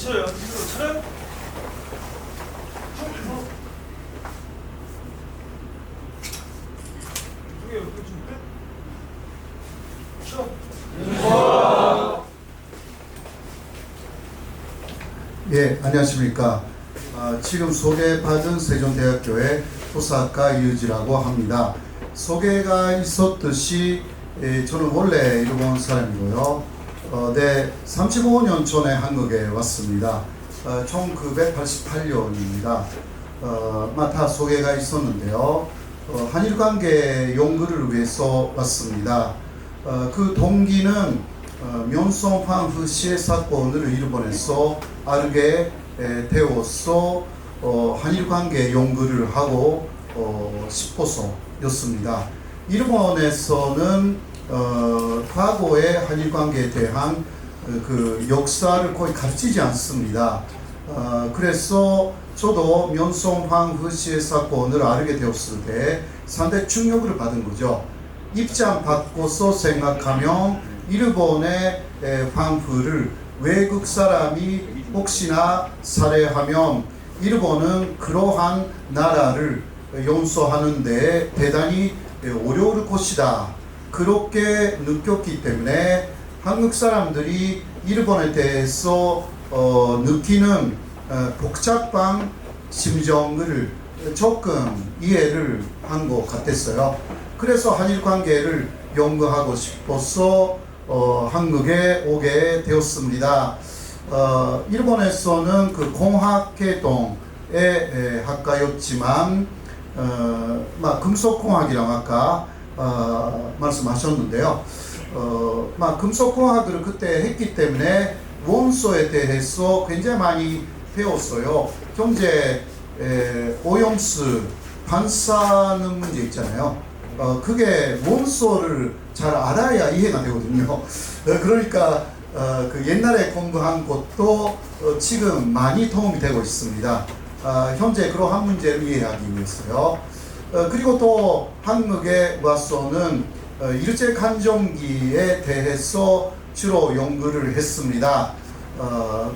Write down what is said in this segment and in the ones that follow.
차려. 차려. 예, 안녕하십니까. 지금 소개받은 세종대학교의 부사학과 이유지라고 합니다. 소개가 있었듯이 저는 원래 일본 사람이고요. 네, 35년 전에 한국에 왔습니다. 1988년입니다. 다 소개가 있었는데요. 한일 관계 연구를 위해서 왔습니다. 그 동기는 면성황후 시해 사건을 일본에서 알게 되어서 한일 관계 연구를 하고 싶어서였습니다. 일본에서는 과거의 한일 관계에 대한 그 역사를 거의 가르치지 않습니다. 그래서 저도 면성황후 시해 사건을 알게 되었을 때 상당히 충격을 받은 거죠. 입장 바꿔서 생각하면 일본의 황후를 외국 사람이 혹시나 살해하면 일본은 그러한 나라를 용서하는 데 대단히 어려울 것이다. 그렇게 느꼈기 때문에 한국 사람들이 일본에 대해서 느끼는 복잡한 심정을 조금 이해를 한 것 같았어요. 그래서 한일 관계를 연구하고 싶어서 한국에 오게 되었습니다. 일본에서는 그 공학계통의 학과였지만 금속공학이라고 아까 말씀하셨는데요. 금속공학을 그때 했기 때문에 원소에 대해서 굉장히 많이 배웠어요. 현재 오염수 반사하는 문제 있잖아요. 그게 원소를 잘 알아야 이해가 되거든요. 그러니까 그 옛날에 공부한 것도 지금 많이 도움이 되고 있습니다. 현재 그러한 문제를 이해하기 위해서요. 그리고 또 한국에 와서는 일제 강점기에 대해서 주로 연구를 했습니다.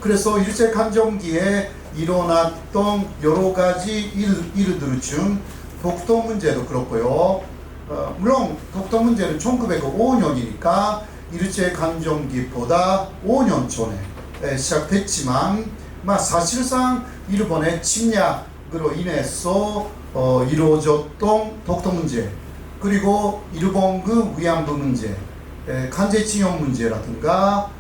그래서 일제 강점기에 일어났던 여러 가지 일들 중 독도 문제도 그렇고요. 물론 독도 문제는 1905년이니까 일제 강점기보다 5년 전에 시작됐지만 사실상 일본의 침략으로 인해서 이루어졌던 독도 문제, 그리고 일본군 위안부 문제, 강제징용 문제라든가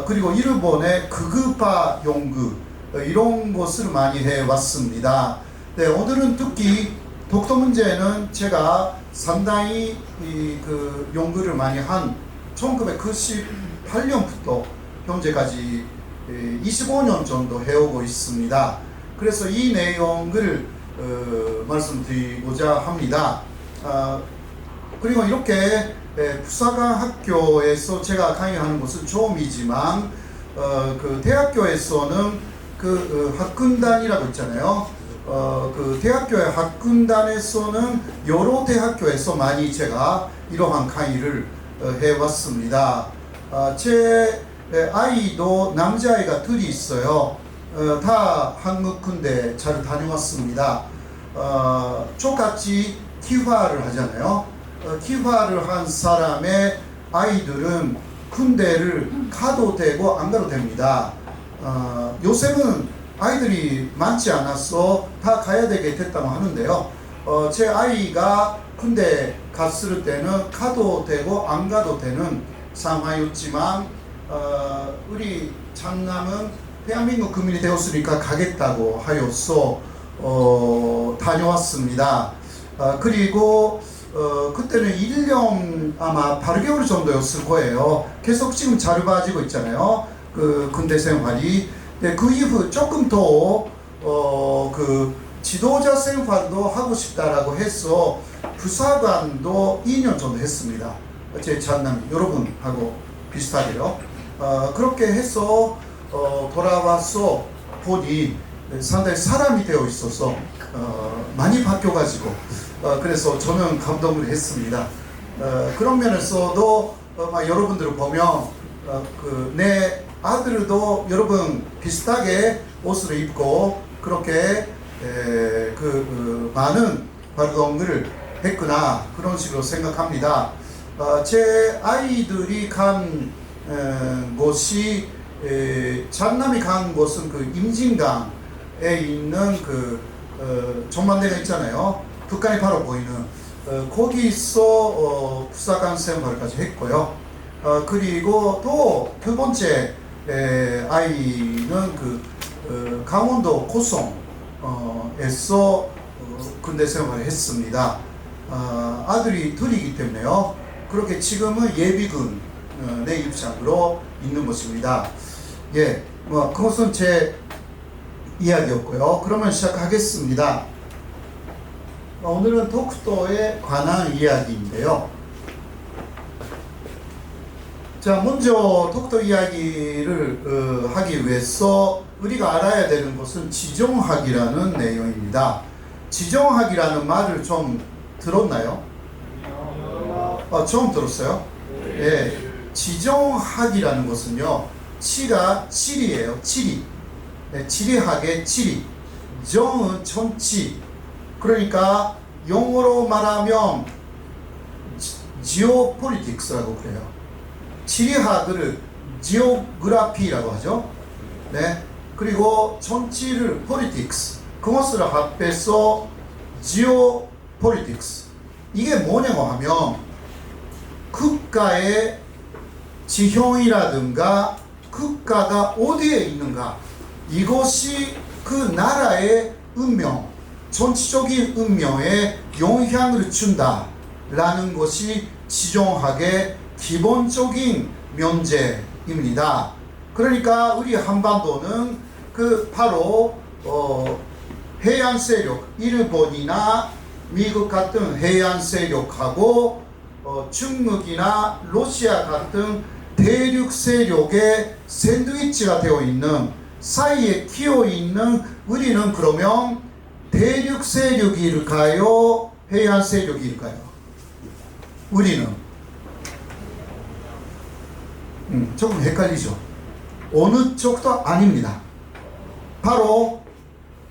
그리고 일본의 극우파 연구 이런 것을 많이 해왔습니다. 네, 오늘은 특히 독도 문제는 제가 상당히 그 연구를 많이 한 1998년부터 현재까지 25년 정도 해오고 있습니다. 그래서 이 내용을 말씀드리고자 합니다. 그리고 이렇게 부사관 학교에서 제가 강의하는 것은 처음이지만 그 대학교에서는 그 학군단이라고 있잖아요. 그 대학교의 학군단에서는 여러 대학교에서 많이 제가 이러한 강의를 해왔습니다. 제 아이도 남자아이가 둘이 있어요. 다 한국 군대 잘 다녀왔습니다. 똑같이 기화를 하잖아요. 기화를 한 사람의 아이들은 군대를 가도 되고 안 가도 됩니다. 요새는 아이들이 많지 않아서 다 가야 되게 됐다고 하는데요. 제 아이가 군대 갔을 때는 가도 되고 안 가도 되는 상황이었지만 우리 장남은 대한민국 국민이 되었으니까 가겠다고 하여서 다녀왔습니다. 그리고 그때는 1년 아마 8개월 정도였을 거예요. 계속 지금 잘 봐지고 있잖아요. 그 군대 생활이. 네, 그 이후 조금 더 그 지도자 생활도 하고 싶다라고 해서 부사관도 2년 정도 했습니다. 제 장남 여러분하고 비슷하게요. 그렇게 해서 돌아와서 보니 상당히 사람이 되어 있어서 많이 바뀌어가지고 그래서 저는 감동을 했습니다. 그런 면에서도 여러분들을 보면 내 아들도 여러분 비슷하게 옷을 입고 그렇게 많은 활동을 했구나 그런 식으로 생각합니다. 제 아이들이 간 곳이 전남이 간 곳은 그 임진강에 있는 전망대가 있잖아요. 북한이 바로 보이는 거기서 부사관 생활까지 했고요. 그리고 또 두 번째 아이는 강원도 고성에서 군대 생활을 했습니다. 아들이 둘이기 때문에요. 그렇게 지금은 예비군의 입장으로 있는 것입니다. 예, 그것은 제 이야기였고요. 그러면 시작하겠습니다. 오늘은 독도에 관한 이야기인데요. 자, 먼저 독도 이야기를 하기 위해서 우리가 알아야 되는 것은 지정학이라는 내용입니다. 지정학이라는 말을 좀 들었나요? 처음 들었어요? 예. 지정학이라는 것은요, 치가 지리예요. 지리. 네, 지리학의 지리. 정은 천치. 그러니까 영어로 말하면 geopolitics라고 그래요. 지리학을 geography라고 하죠. 네. 그리고 천치를 politics. 그것을 합해서 geopolitics. 이게 뭐냐고 하면 국가의 지형이라든가 국가가 어디에 있는가, 이것이 그 나라의 운명, 전체적인 운명에 영향을 준다라는 것이 지정학의 기본적인 명제입니다. 그러니까 우리 한반도는 바로 해안 세력, 일본이나 미국 같은 해안 세력하고 중국이나 러시아 같은 대륙 세력의 샌드위치가 되어 있는 사이에 끼어 있는 우리는 그러면 대륙 세력일까요? 해안 세력일까요? 우리는 조금 헷갈리죠. 어느 쪽도 아닙니다. 바로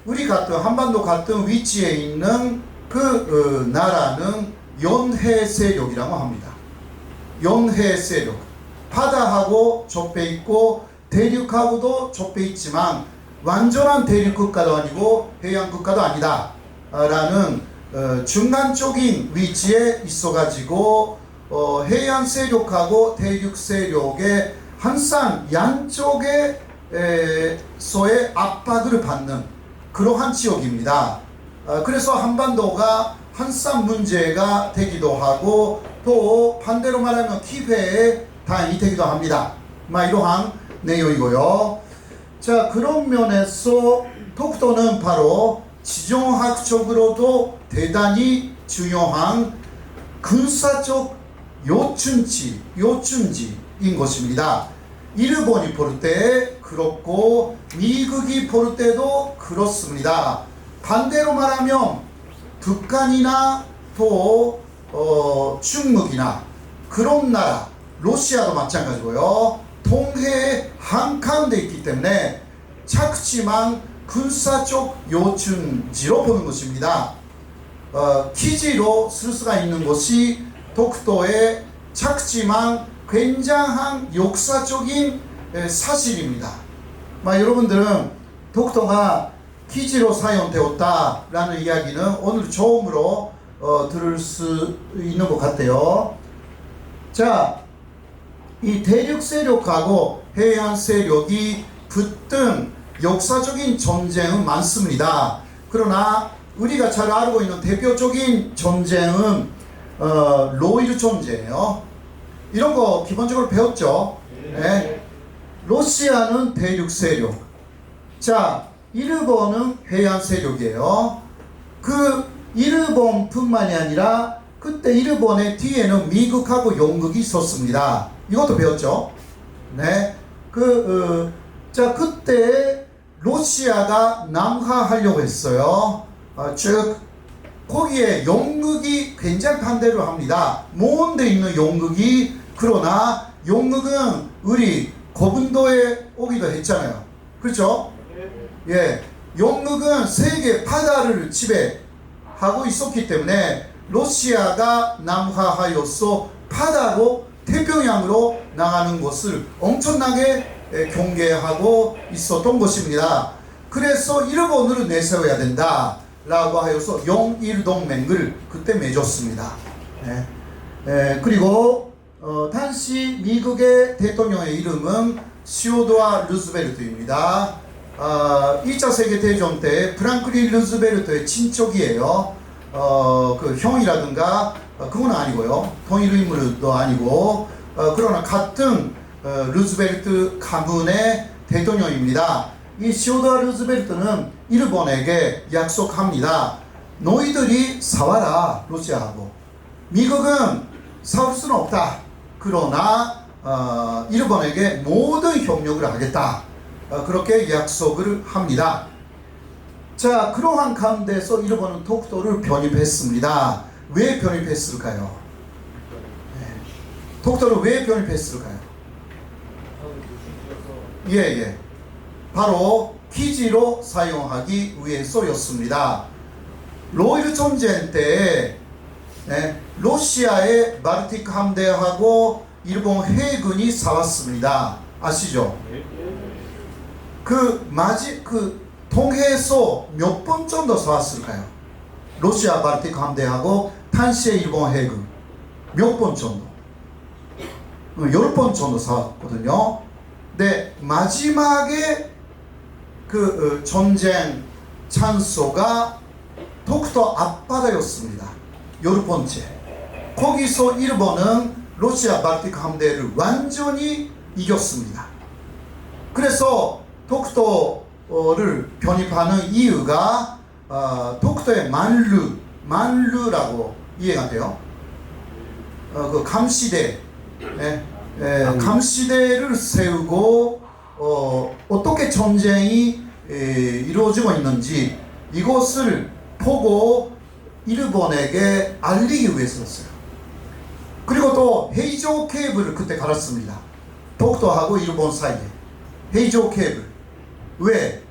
우리 같은 한반도 같은 위치에 있는 나라는 연해 세력이라고 합니다. 연해 세력. 바다하고 접해 있고 대륙하고도 접해 있지만 완전한 대륙 국가도 아니고 해양 국가도 아니다 라는 중간적인 위치에 있어 가지고 해양 세력하고 대륙 세력의 항상 양쪽에서의 압박을 받는 그러한 지역입니다. 그래서 한반도가 항상 문제가 되기도 하고 또 반대로 말하면 기회의 단이 되기도 합니다. 이러한 내용이고요. 자, 그런 면에서 독도는 바로 지정학적으로도 대단히 중요한 군사적 요충지인 것입니다. 일본이 볼 때 그렇고 미국이 볼 때도 그렇습니다. 반대로 말하면 북한이나 또 중국이나 그런 나라, 러시아도 마찬가지고요. 동해에 한가운데 있기 때문에 작지만 군사적 요충지로 보는 것입니다. 기지로 쓸 수가 있는 것이 독도의 작지만 굉장한 역사적인 사실입니다. 여러분들은 독도가 기지로 사용되었다라는 이야기는 오늘 처음으로 들을 수 있는 것 같아요. 자, 이 대륙 세력하고 해안 세력이 붙은 역사적인 전쟁은 많습니다. 그러나 우리가 잘 알고 있는 대표적인 전쟁은 로이르 전쟁이에요. 이런 거 기본적으로 배웠죠. 네. 러시아는 대륙 세력. 자, 일본은 해안 세력이에요. 일본뿐만이 아니라 그때 일본의 뒤에는 미국하고 영국이 있었습니다. 이것도 배웠죠. 네. 자, 그때 러시아가 남하하려고 했어요. 즉 거기에 영국이 굉장히 반대를 합니다. 먼 데 있는 영국이. 그러나 영국은 우리 고분도에 오기도 했잖아요. 그렇죠? 예, 영국은 세계 바다를 지배하고 있었기 때문에 러시아가 남하하여서 바다로 태평양으로 나가는 것을 엄청나게 경계하고 있었던 것입니다. 그래서 일본으로 내세워야 된다 라고 하여서 영일동맹을 그때 맺었습니다. 그리고 당시 미국의 대통령의 이름은 시오도아 루즈벨트입니다. 2차 세계대전 때 프랑클린 루즈벨트의 친척이에요. 그 형이라든가 그건 아니고요. 동일 인물도 아니고 그러나 같은 루즈벨트 가문의 대통령입니다. 이 시오도아 루즈벨트는 일본에게 약속합니다. 너희들이 싸워라 러시아하고. 미국은 싸울 수는 없다. 그러나 일본에게 모든 협력을 하겠다. 그렇게 약속을 합니다. 자, 그러한 가운데서 일본은 독도를 편입했습니다. 왜 편입했을까요? 독도를 왜 편입했을까요? 예. 바로 기지로 사용하기 위해서였습니다. 로일 전쟁 때 러시아의 발틱 함대하고 일본 해군이 싸웠습니다. 아시죠? 그 동해에서 몇 번 정도 싸웠을까요? 러시아 발틱 함대하고 당시의 일본 해군 몇 번 정도? 10번 정도 싸웠거든요. 근데 마지막에 그 전쟁 장소가 독도 앞바다였습니다. 10번째. 거기서 일본은 러시아 발틱 함대를 완전히 이겼습니다. 그래서 독도를 편입하는 이유가 독도의 만류라고 이해가 돼요. 그 감시대, 감시대를 세우고 어떻게 전쟁이 이루어지고 있는지 이것을 보고 일본에게 알리기 위해서였어요. 그리고 또 헤이조 케이블을 그때 갈았습니다. 독도하고 일본 사이에 헤이조 케이블. 왜?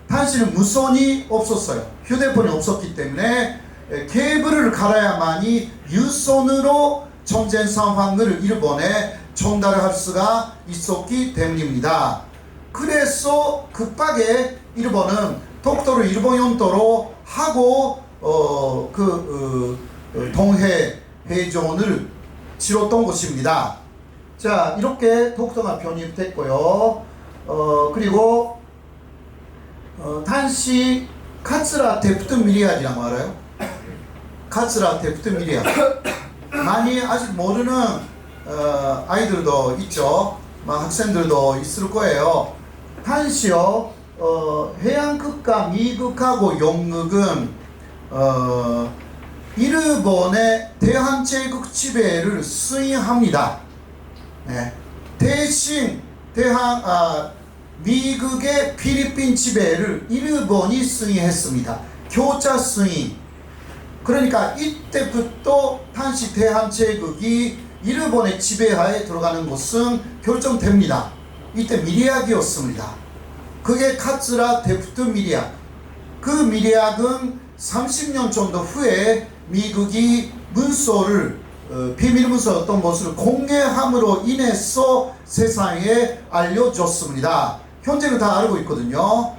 당시는 무선이 없었어요. 휴대폰이 없었기 때문에 케이블을 갈아야만이 유선으로 전쟁 상황을 일본에 전달할 수가 있었기 때문입니다. 그래서 급하게 일본은 독도를 일본 영토로 하고 동해 해전을 치렀던 것입니다. 자, 이렇게 독도가 편입됐고요. 그리고 당시 카츠라 데프트 미리아디라고 알아요? 카츠라 데프트 미리아디. 많이 아직 모르는 아이들도 있죠. 학생들도 있을 거예요. 당시요 해양국가 미국하고 영국은 일본의 대한제국 지배를 수행합니다. 대신 미국의 필리핀 지배를 일본이 수행했습니다. 교차 수행. 그러니까 이때부터 당시 대한제국이 일본의 지배하에 들어가는 것은 결정됩니다. 이때 미리학이었습니다. 그게 카츠라 데프트 미리학. 그 미리학은 30년 정도 후에 미국이 문서를 비밀 문서였던 것을 공개함으로 인해서 세상에 알려줬습니다. 현재는 다 알고 있거든요.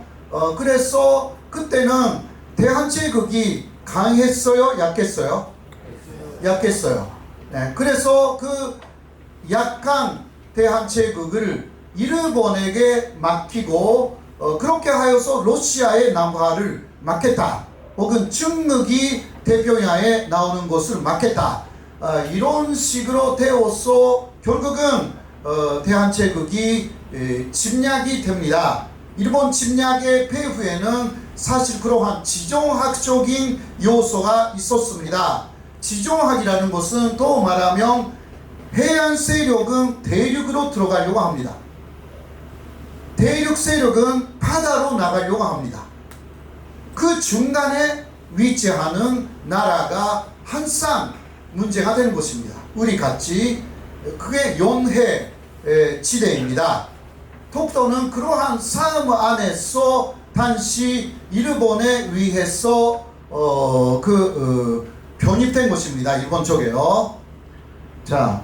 그래서 그때는 대한제국이 강했어요? 약했어요? 약했어요. 그래서 그 약한 대한제국을 일본에게 맡기고 그렇게 하여서 러시아의 남하를 막겠다. 혹은 중국이 태평양에 나오는 것을 막겠다. 이런 식으로 되어서 결국은 대한제국이 침략이 됩니다. 일본 침략의 배후에는 사실 그러한 지정학적인 요소가 있었습니다. 지정학이라는 것은 또 말하면 해안 세력은 대륙으로 들어가려고 합니다. 대륙 세력은 바다로 나가려고 합니다. 그 중간에 위치하는 나라가 항상 문제가 되는 것입니다. 우리 같이 그게 연해 지대입니다. 독도는 그러한 삶 안에서 당시 일본에 의해서 편입된 것입니다. 일본 쪽에요. 자,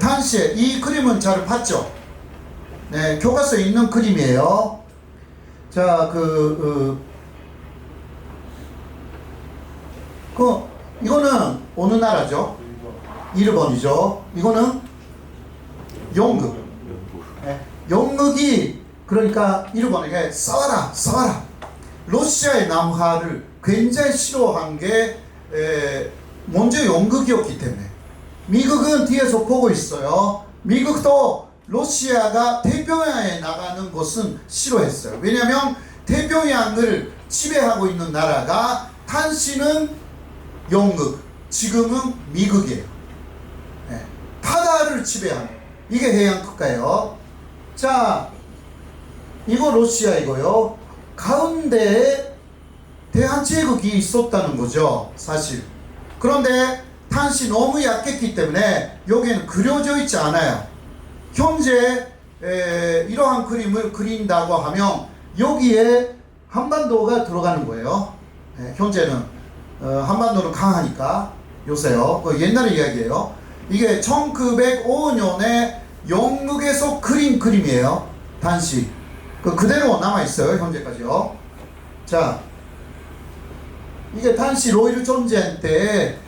당시에 이 그림은 잘 봤죠? 네, 교과서에 있는 그림이에요. 자, 이거는 어느 나라죠? 일본이죠. 이거는 영국. 네, 영국이 그러니까 일본에게 싸워라, 싸워라. 러시아의 남하를 굉장히 싫어한 게 먼저 영국이었기 때문에 미국은 뒤에서 보고 있어요. 미국도 러시아가 태평양에 나가는 것은 싫어했어요. 왜냐하면 태평양을 지배하고 있는 나라가 당시는 영국, 지금은 미국이에요. 네. 바다를 지배하는 이게 해양 국가예요. 자, 이거 러시아이고요. 가운데에 대한제국이 있었다는 거죠, 사실. 그런데 당시 너무 약했기 때문에 여기에는 그려져 있지 않아요. 현재 이러한 그림을 그린다고 하면 여기에 한반도가 들어가는 거예요. 현재는 한반도는 강하니까 요새요. 옛날 이야기예요. 이게 1905년에 영국에서 그린 그림이에요. 당시 그대로 남아있어요. 현재까지요. 자, 이게 당시 로일 전쟁 때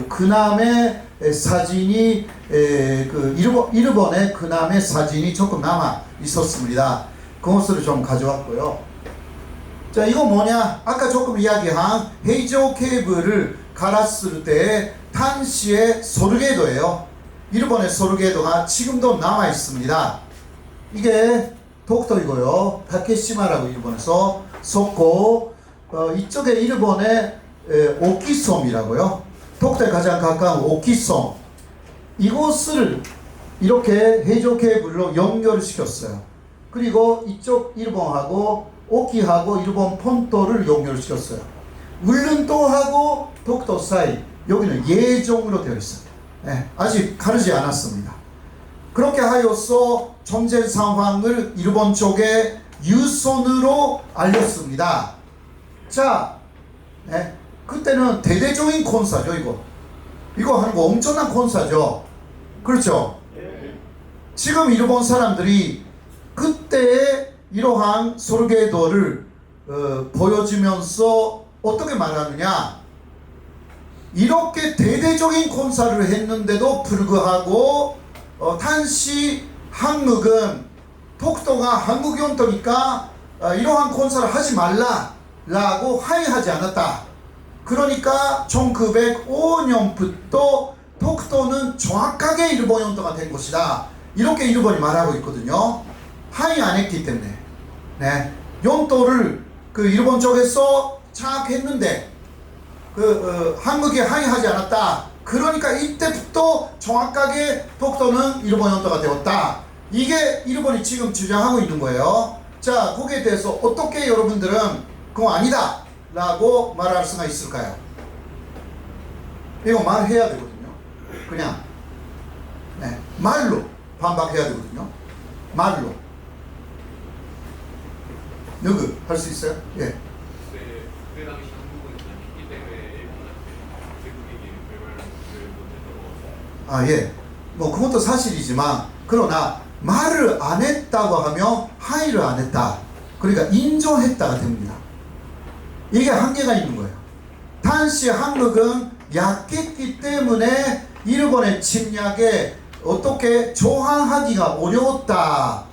그남의 사진이 일본의 그남의 사진이 조금 남아 있었습니다. 그것을 좀 가져왔고요. 자, 이거 뭐냐? 아까 조금 이야기한 헤이조 케이블을 갈았을 때 당시의 소르게도예요. 일본의 소르게도가 지금도 남아 있습니다. 이게 독도이고요. 다케시마라고 일본에서 썼고, 이쪽에 일본의 오키섬이라고요. 독도에 가장 가까운 오키섬. 이곳을 이렇게 헤이조 케이블로 연결을 시켰어요. 그리고 이쪽 일본하고 오키하고 일본 폰토를 연결시켰어요. 울른도하고 독도 사이, 여기는 예정으로 되어 있어요. 아직 가르지 않았습니다. 그렇게 하여서 전쟁 상황을 일본 쪽에 유선으로 알렸습니다. 자, 그때는 대대적인 콘사죠. 이거 하는 거 엄청난 콘사죠. 그렇죠? 지금 일본 사람들이 그때의 이러한 소르게도를 보여주면서 어떻게 말하느냐, 이렇게 대대적인 콘사를 했는데도 불구하고 당시 한국은 독도가 한국 영토니까 이러한 콘사를 하지 말라라고 하의하지 않았다. 그러니까 1905년부터 독도는 정확하게 일본 영토가 된 것이다. 이렇게 일본이 말하고 있거든요. 하의 안 했기 때문에. 네. 영토를 일본 쪽에서 장악했는데 한국이 하의하지 않았다. 그러니까 이때부터 정확하게 독도는 일본 영토가 되었다. 이게 일본이 지금 주장하고 있는 거예요. 자, 거기에 대해서 어떻게 여러분들은 그거 아니다 라고 말할 수가 있을까요? 이거 말해야 되거든요. 그냥 말로 반박해야 되거든요. 말로. 누구 할 수 있어요? 예. 그 당시 한국은 약했기 때문에 일본한테 제국에게 외발을 못했다고. 예. 뭐 그것도 사실이지만, 그러나 말을 안 했다고 하면 하의를 안 했다. 그러니까 인정했다가 됩니다. 이게 한계가 있는 거예요. 당시 한국은 약했기 때문에 일본의 침략에 어떻게 저항하기가 어려웠다.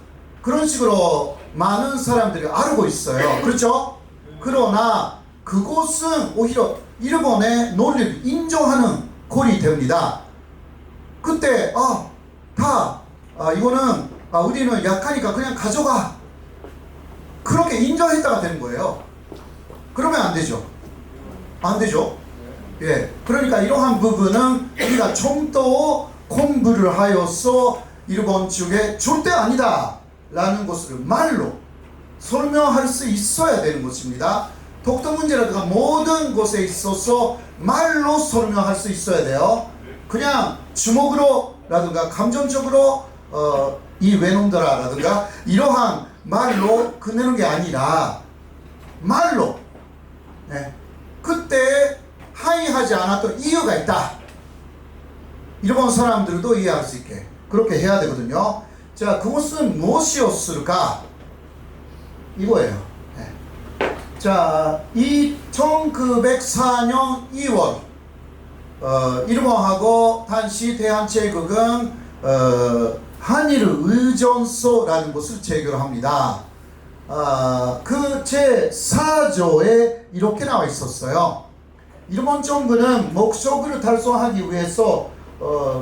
그런 식으로 많은 사람들이 알고 있어요. 그렇죠? 그러나 그것은 오히려 일본의 논리를 인정하는 꼴이 됩니다. 그때 이거는 우리는 약하니까 그냥 가져가. 그렇게 인정했다가 되는 거예요. 그러면 안 되죠. 안 되죠. 예. 그러니까 이러한 부분은 우리가 좀 더 공부를 하여서 일본 측에 절대 아니다 라는 것을 말로 설명할 수 있어야 되는 것입니다. 독도 문제라든가 모든 것에 있어서 말로 설명할 수 있어야 돼요. 그냥 주먹으로 라든가 감정적으로 이 외놈들아라든가 이러한 말로 끝내는 게 아니라 말로 네. 그때 항의하지 않았던 이유가 있다. 일본 사람들도 이해할 수 있게 그렇게 해야 되거든요. 자, 그것은 무엇이었을까? 이거예요. 네. 자, 1904년 2월 일본하고 당시 대한제국은 한일 의존서라는 것을 제기를 합니다. 그 제4조에 이렇게 나와 있었어요. 일본 정부는 목적을 달성하기 위해서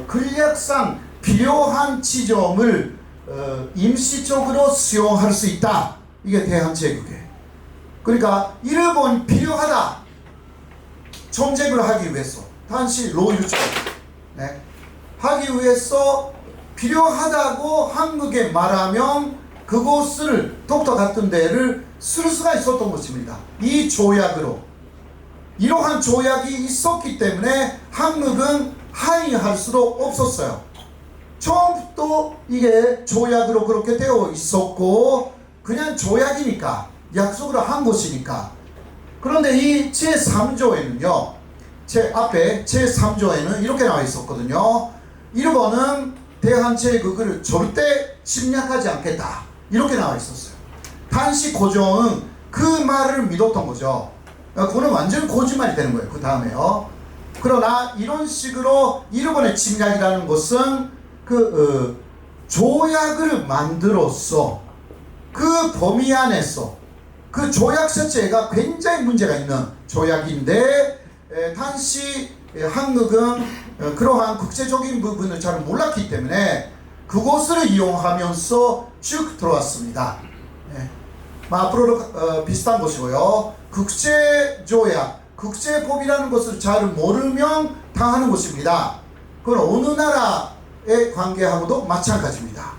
근력상 필요한 지점을 임시적으로 수용할 수 있다. 이게 대한제국에. 그러니까 일본이 필요하다. 정책을 하기 위해서. 당시 로유조 네. 하기 위해서 필요하다고 한국에 말하면 그곳을 독도 같은 데를 쓸 수가 있었던 것입니다. 이 조약으로. 이러한 조약이 있었기 때문에 한국은 항의할 수도 없었어요. 처음부터 이게 조약으로 그렇게 되어 있었고 그냥 조약이니까 약속으로 한 것이니까. 그런데 이 제3조에는요 제 앞에 제3조에는 이렇게 나와 있었거든요. 일본은 대한제국을 절대 침략하지 않겠다. 이렇게 나와 있었어요. 당시 고종은 그 말을 믿었던 거죠. 그거는 완전 거짓말이 되는 거예요. 그 다음에요. 그러나 이런 식으로 일본의 침략이라는 것은 그 조약을 만들어서 그 범위 안에서 그 조약 자체가 굉장히 문제가 있는 조약인데 당시 한국은 그러한 국제적인 부분을 잘 몰랐기 때문에 그것을 이용하면서 쭉 들어왔습니다. 네. 앞으로도 비슷한 것이고요. 국제조약, 국제법이라는 것을 잘 모르면 당하는 것입니다. 그건 어느 나라의 관계하고도 마찬가지입니다.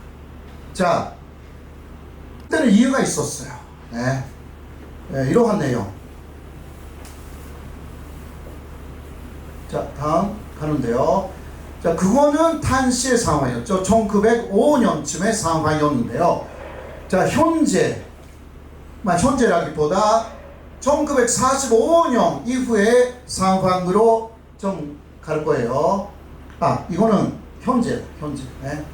자, 그때는 이유가 있었어요. 네. 네, 이러한 내용. 자, 다음 가는데요. 자, 그거는 당시의 상황이었죠. 1905년쯤의 상황이었는데요. 자, 현재라기보다 1945년 이후의 상황으로 좀 갈 거예요. 이거는 현재. 네.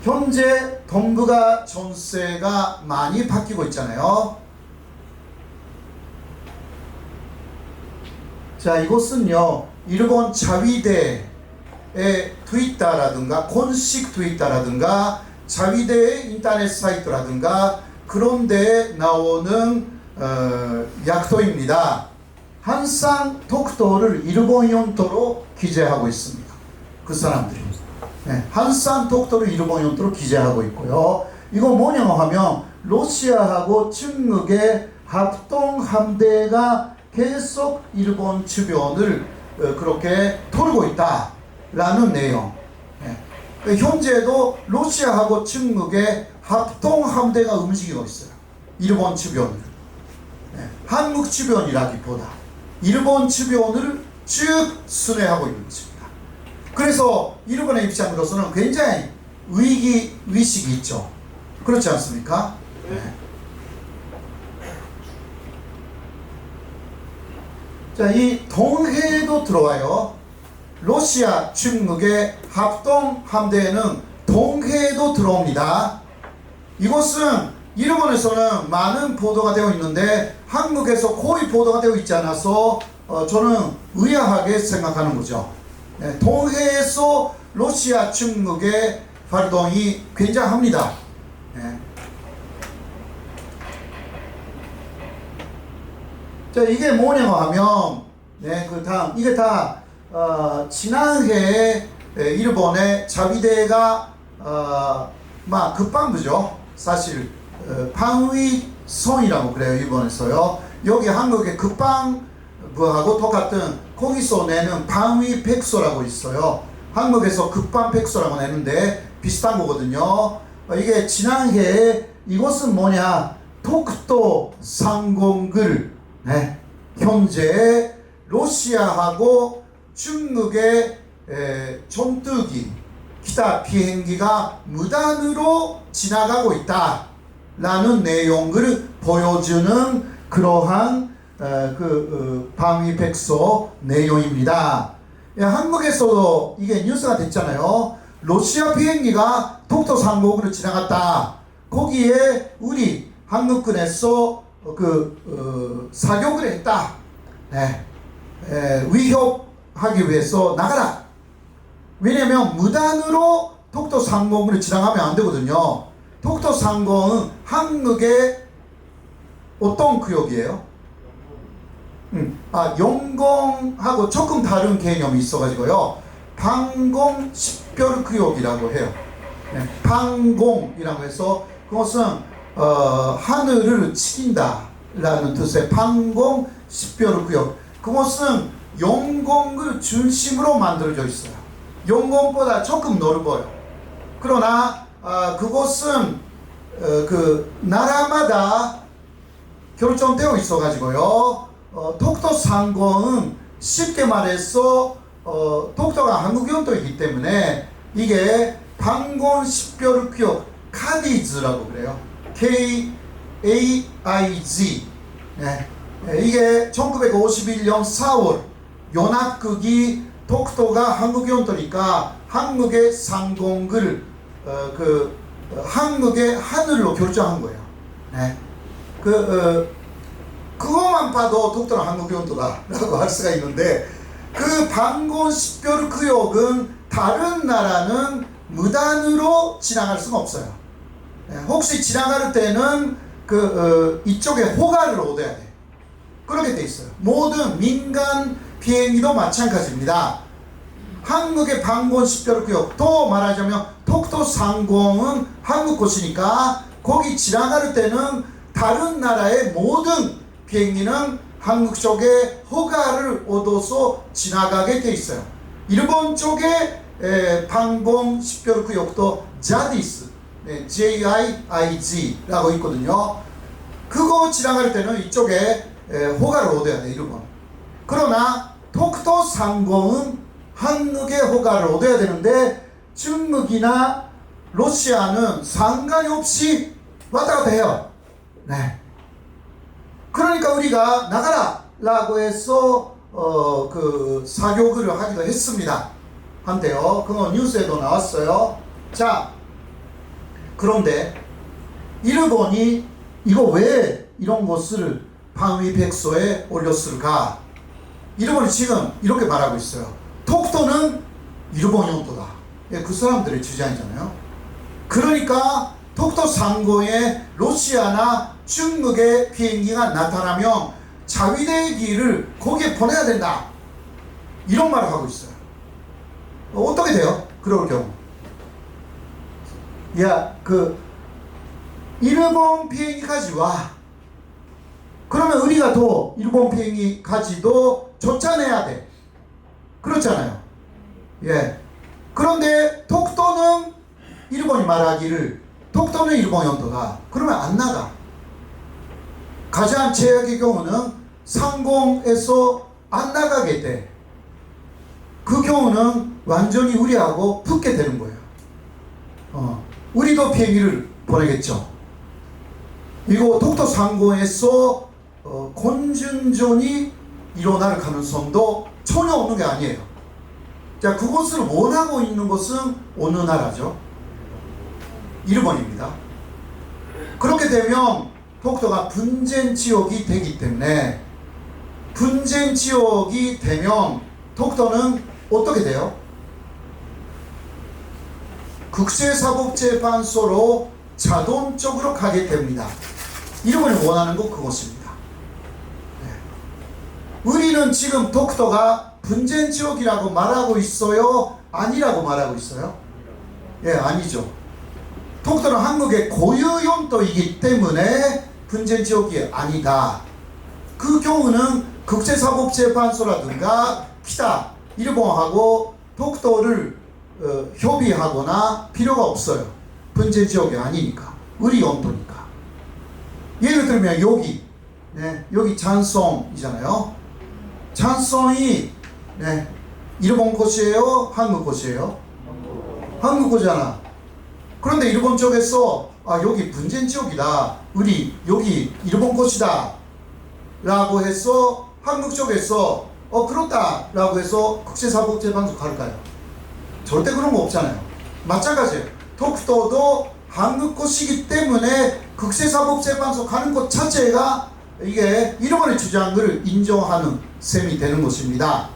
현재 동북아 전세가 많이 바뀌고 있잖아요. 자, 이것은요, 일본 자위대의 트위터라든가, 공식 트위터라든가, 자위대의 인터넷 사이트라든가, 그런 데에 나오는 약도입니다. 항상 독도를 일본 영토로 기재하고 있습니다. 그 사람들이. 네, 항상 독도를 일본 영토로 기재하고 있고요. 이거 뭐냐 하면 러시아하고 중국의 합동함대가 계속 일본 주변을 그렇게 돌고 있다라는 내용. 네. 현재도 러시아하고 중국의 합동함대가 움직이고 있어요. 일본 주변을. 네. 한국 주변이라기보다 일본 주변을 쭉 순회하고 있는 것입니다. 그래서 일본의 입장으로서는 굉장히 위기의식이 있죠. 그렇지 않습니까? 네. 자, 이 동해도 들어와요. 러시아, 중국의 합동 함대에는 동해도 들어옵니다. 이것은 일본에서는 많은 보도가 되어 있는데 한국에서 거의 보도가 되어 있지 않아서 저는 의아하게 생각하는 거죠. 네, 동해에서 러시아, 중국의 활동이 굉장합니다. 네. 자, 이게 뭐냐고 하면, 네, 그 다음, 이게 다, 지난해 일본의 자위대가, 급반부죠. 사실, 방위성이라고 그래요, 일본에서요. 여기 한국의 급반부하고 똑같은, 거기서 내는 방위백서라고 있어요. 한국에서 급반백서라고 내는데, 비슷한 거거든요. 이게 지난해, 이것은 뭐냐, 독도 상공을, 네, 현재 러시아하고 중국의 전투기, 기타 비행기가 무단으로 지나가고 있다라는 내용을 보여주는 그러한 방위백서 내용입니다. 예, 한국에서도 이게 뉴스가 됐잖아요. 러시아 비행기가 독도 상공으로 지나갔다. 거기에 우리 한국군에서 사격을 했다. 네. 위협하기 위해서 나가라. 왜냐면 무단으로 독도 상공으로 지나가면 안 되거든요. 독도 상공은 한국의 어떤 구역이에요? 영공하고 조금 다른 개념이 있어가지고요. 방공 식별구역이라고 해요. 네, 방공이라고 해서 그것은 하늘을 치킨다라는 뜻의 방공 식별구역. 그것은 영공을 중심으로 만들어져 있어요. 영공보다 조금 넓어요. 그러나 그것은 나라마다 결정되어 있어가지고요. 독도 상공은 쉽게 말해서 독도가 한국 영토이기 때문에 이게 방공 식별구역 카디즈라고 그래요. KAIG. 네. 이게 1951년 4월 연합국이 독도가 한국 영토니까 한국의 상공을 한국의 하늘로 결정한 거예요. 네. 그것만 봐도 독도는 한국 영토다라고 할 수가 있는데, 그 방공 식별구역은 다른 나라는 무단으로 지나갈 수가 없어요. 네. 혹시 지나갈 때는 이쪽에 허가를 얻어야 돼. 그렇게 돼 있어요. 모든 민간 비행기도 마찬가지입니다. 한국의 방공 식별구역, 또 말하자면 독도 상공은 한국 곳이니까 거기 지나갈 때는 다른 나라의 모든 비행기는 한국 쪽에 허가를 얻어서 지나가게 돼 있어요. 일본 쪽에 방공 식별구역도 JADIS, JIIG라고 있거든요. 그거 지나갈 때는 이쪽에 허가를 얻어야 돼, 일본. 그러나 독도 상공은 한국의 허가를 얻어야 되는데 중국이나 러시아는 상관이 없이 왔다 갔다 해요. 네. 그러니까 우리가 나가라 라고 해서 사격을 하기도 했습니다. 한데요. 그건 뉴스에도 나왔어요. 자, 그런데 일본이 이거 왜 이런 것을 방위백서에 올렸을까? 일본이 지금 이렇게 말하고 있어요. 독도는 일본 영토다. 그 사람들의 주장이잖아요. 그러니까 독도 상공에 러시아나 중국의 비행기가 나타나면 자위대기를 거기에 보내야 된다. 이런 말을 하고 있어요. 어떻게 돼요? 그럴 경우. 일본 비행기까지 와. 그러면 우리가 또 일본 비행기까지도 쫓아내야 돼. 그렇잖아요. 예. 그런데 독도는 일본이 말하기를 독도는 일본 영토다. 그러면 안 나가. 가장 최악의 경우는 상공에서 안 나가게 돼. 그 경우는 완전히 우리하고 붙게 되는 거예요. 우리도 비행기를 보내겠죠. 이거 독도 상공에서 곤준전이 일어날 가능성도 전혀 없는 게 아니에요. 자, 그것을 원하고 있는 것은 어느 나라죠? 일본입니다. 그렇게 되면 독도가 분쟁 지역이 되기 때문에, 분쟁 지역이 되면 독도는 어떻게 돼요? 국제사법재판소로 자동적으로 가게 됩니다. 일본이 원하는 건 그것입니다. 네. 우리는 지금 독도가 분쟁 지역이라고 말하고 있어요? 아니라고 말하고 있어요? 예, 아니죠. 독도는 한국의 고유 영토이기 때문에 분쟁 지역이 아니다. 그 경우는 국제사법재판소라든가 기타 일본하고 독도를 협의하거나 필요가 없어요. 분쟁 지역이 아니니까. 우리 영토니까. 예를 들면 여기, 여기 잔성이잖아요. 잔성이 일본 곳이에요? 한국 곳이에요? 한국어잖아. 그런데 일본 쪽에서 여기 분쟁 지역이다. 우리 여기 일본 곳이다. 라고 해서 한국 쪽에서 그렇다. 라고 해서 국제사법재판소 갈까요? 절대 그런 거 없잖아요. 마찬가지예요. 독도도 한국 곳이기 때문에 국제사법재판소 가는 것 자체가 이게 일본의 주장을 인정하는 셈이 되는 것입니다.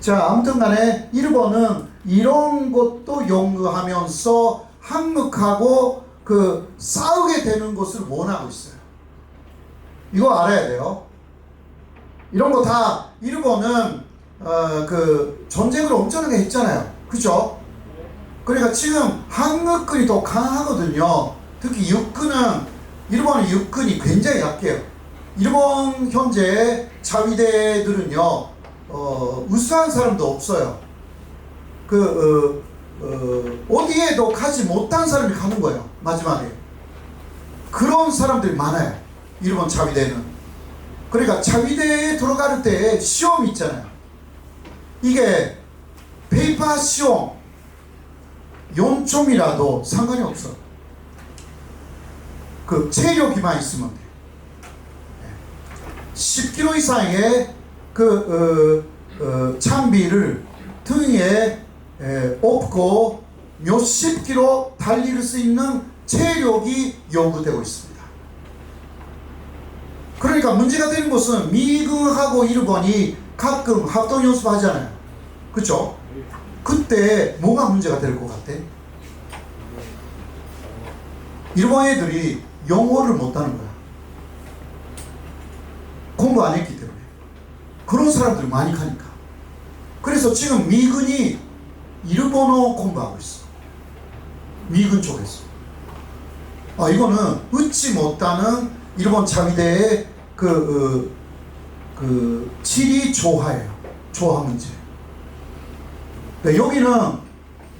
자, 아무튼 간에 일본은 이런 것도 연구하면서 한국하고 싸우게 되는 것을 원하고 있어요. 이거 알아야 돼요. 이런 거 다 일본은 전쟁을 엄청나게 했잖아요. 그죠? 그러니까 지금 한국군이 더 강하거든요. 특히 육군은, 일본의 육군이 굉장히 약해요. 일본 현재 자위대들은요, 우수한 사람도 없어요. 어디에도 가지 못한 사람이 가는 거예요. 마지막에. 그런 사람들이 많아요. 일본 자위대는. 그러니까 자위대에 들어갈 때 시험이 있잖아요. 이게 페이퍼 시험 0점이라도 상관이 없어. 체력이만 있으면 돼. 10kg 이상의 장비를 등에 업고 몇십 킬로 달릴 수 있는 체력이 요구되고 있습니다. 그러니까 문제가 되는 것은 미국하고 일본이 가끔 합동 연습하잖아요. 그쵸? 그때 뭐가 문제가 될 것 같아? 일본 애들이 영어를 못하는 거야. 공부 안 했기 때문에. 그런 사람들이 많이 가니까. 그래서 지금 미군이 일본어 공부하고 있어. 미군 쪽에서. 이거는 웃지 못하는 일본 자위대의 지리 조화예요. 조화 문제. 네, 여기는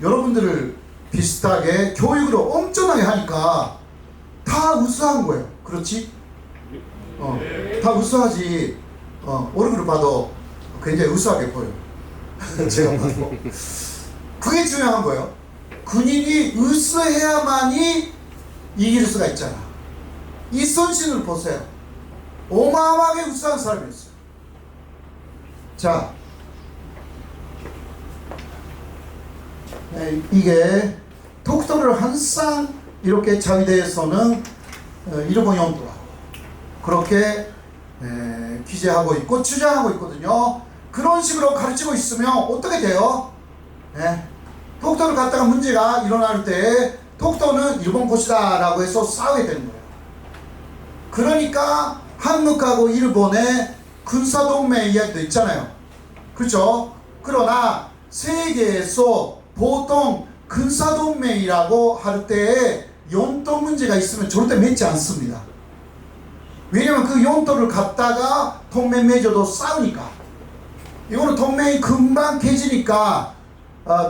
여러분들을 비슷하게 교육을 엄청나게 하니까 다 우수한 거예요. 그렇지? 다 우수하지. 얼굴을 봐도 굉장히 우수하게 보여. 제가 봐도. 그게 중요한 거예요. 군인이 우수해야만이 이길 수가 있잖아. 이순신을 보세요. 어마어마하게 우수한 사람이었어요. 자, 이게 독도를 항상 이렇게 자위대에서는 일본 영토라고 그렇게 기재하고 있고 주장하고 있거든요. 그런 식으로 가르치고 있으면 어떻게 돼요? 독도를 갖다가 문제가 일어날 때 독도는 일본 곳이다 라고 해서 싸우게 되는 거예요. 그러니까 한국하고 일본의 군사동맹 이야기도 있잖아요. 그렇죠? 그러나 세계에서 보통 군사동맹이라고 할 때에 영토 문제가 있으면 절대 맺지 않습니다. 왜냐면 그 영토를 갖다가 동맹 맺어도 싸우니까. 이거는 동맹이 금방 깨지니까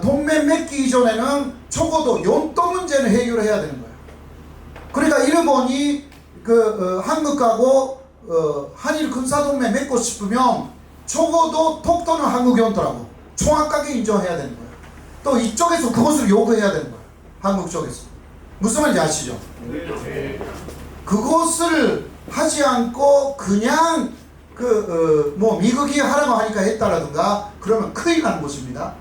동맹 맺기 이전에는 적어도 영토 문제는 해결해야 되는 거예요. 그러니까 일본이 한국하고 한일 군사동맹 맺고 싶으면 적어도 독도는 한국 영토라고 정확하게 인정해야 되는 거예요. 또 이쪽에서 그것을 요구해야 되는 거예요. 한국 쪽에서. 무슨 말인지 아시죠? 그것을 하지 않고 그냥 미국이 하라고 하니까 했다라든가 그러면 큰일 나는 것입니다.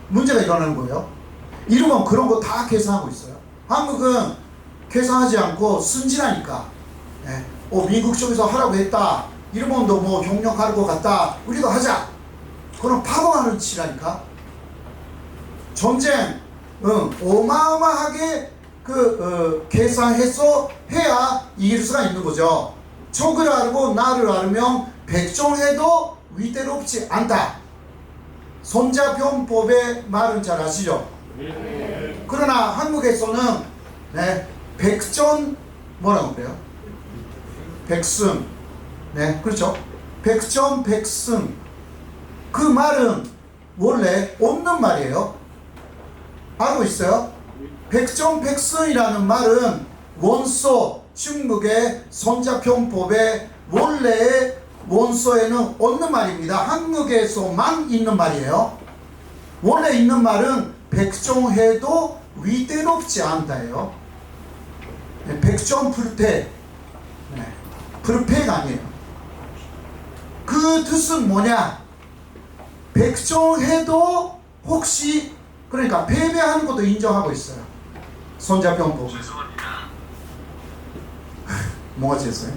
문제가 일어나는 거예요. 일본은 그런 거 다 계산하고 있어요. 한국은 계산하지 않고 순진하니까 미국 쪽에서 하라고 했다. 일본도 협력할 것 같다. 우리도 하자. 그럼 바보하는 짓이라니까. 전쟁 어마어마하게 계산해서 해야 이길 수가 있는 거죠. 적을 알고 나를 알으면 백종해도 위태롭지 않다. 손자병법의 말은 잘 아시죠? 그러나 한국에서는 백전 뭐라고 그래요? 백승. 그렇죠? 백전백승. 그 말은 원래 없는 말이에요. 알고 있어요? 백전백승이라는 말은 원서, 중국의 손자병법의 원래의 원서에는 없는 말입니다. 한국에서만 있는 말이에요. 원래 있는 말은 백종해도 위대롭지 않다예요. 네, 백종 불패. 네, 불패가 아니에요. 그 뜻은 뭐냐? 백종해도 혹시 그러니까 패배하는 것도 인정하고 있어요. 손자병법. 죄송합니다. 뭐가 죄송해요?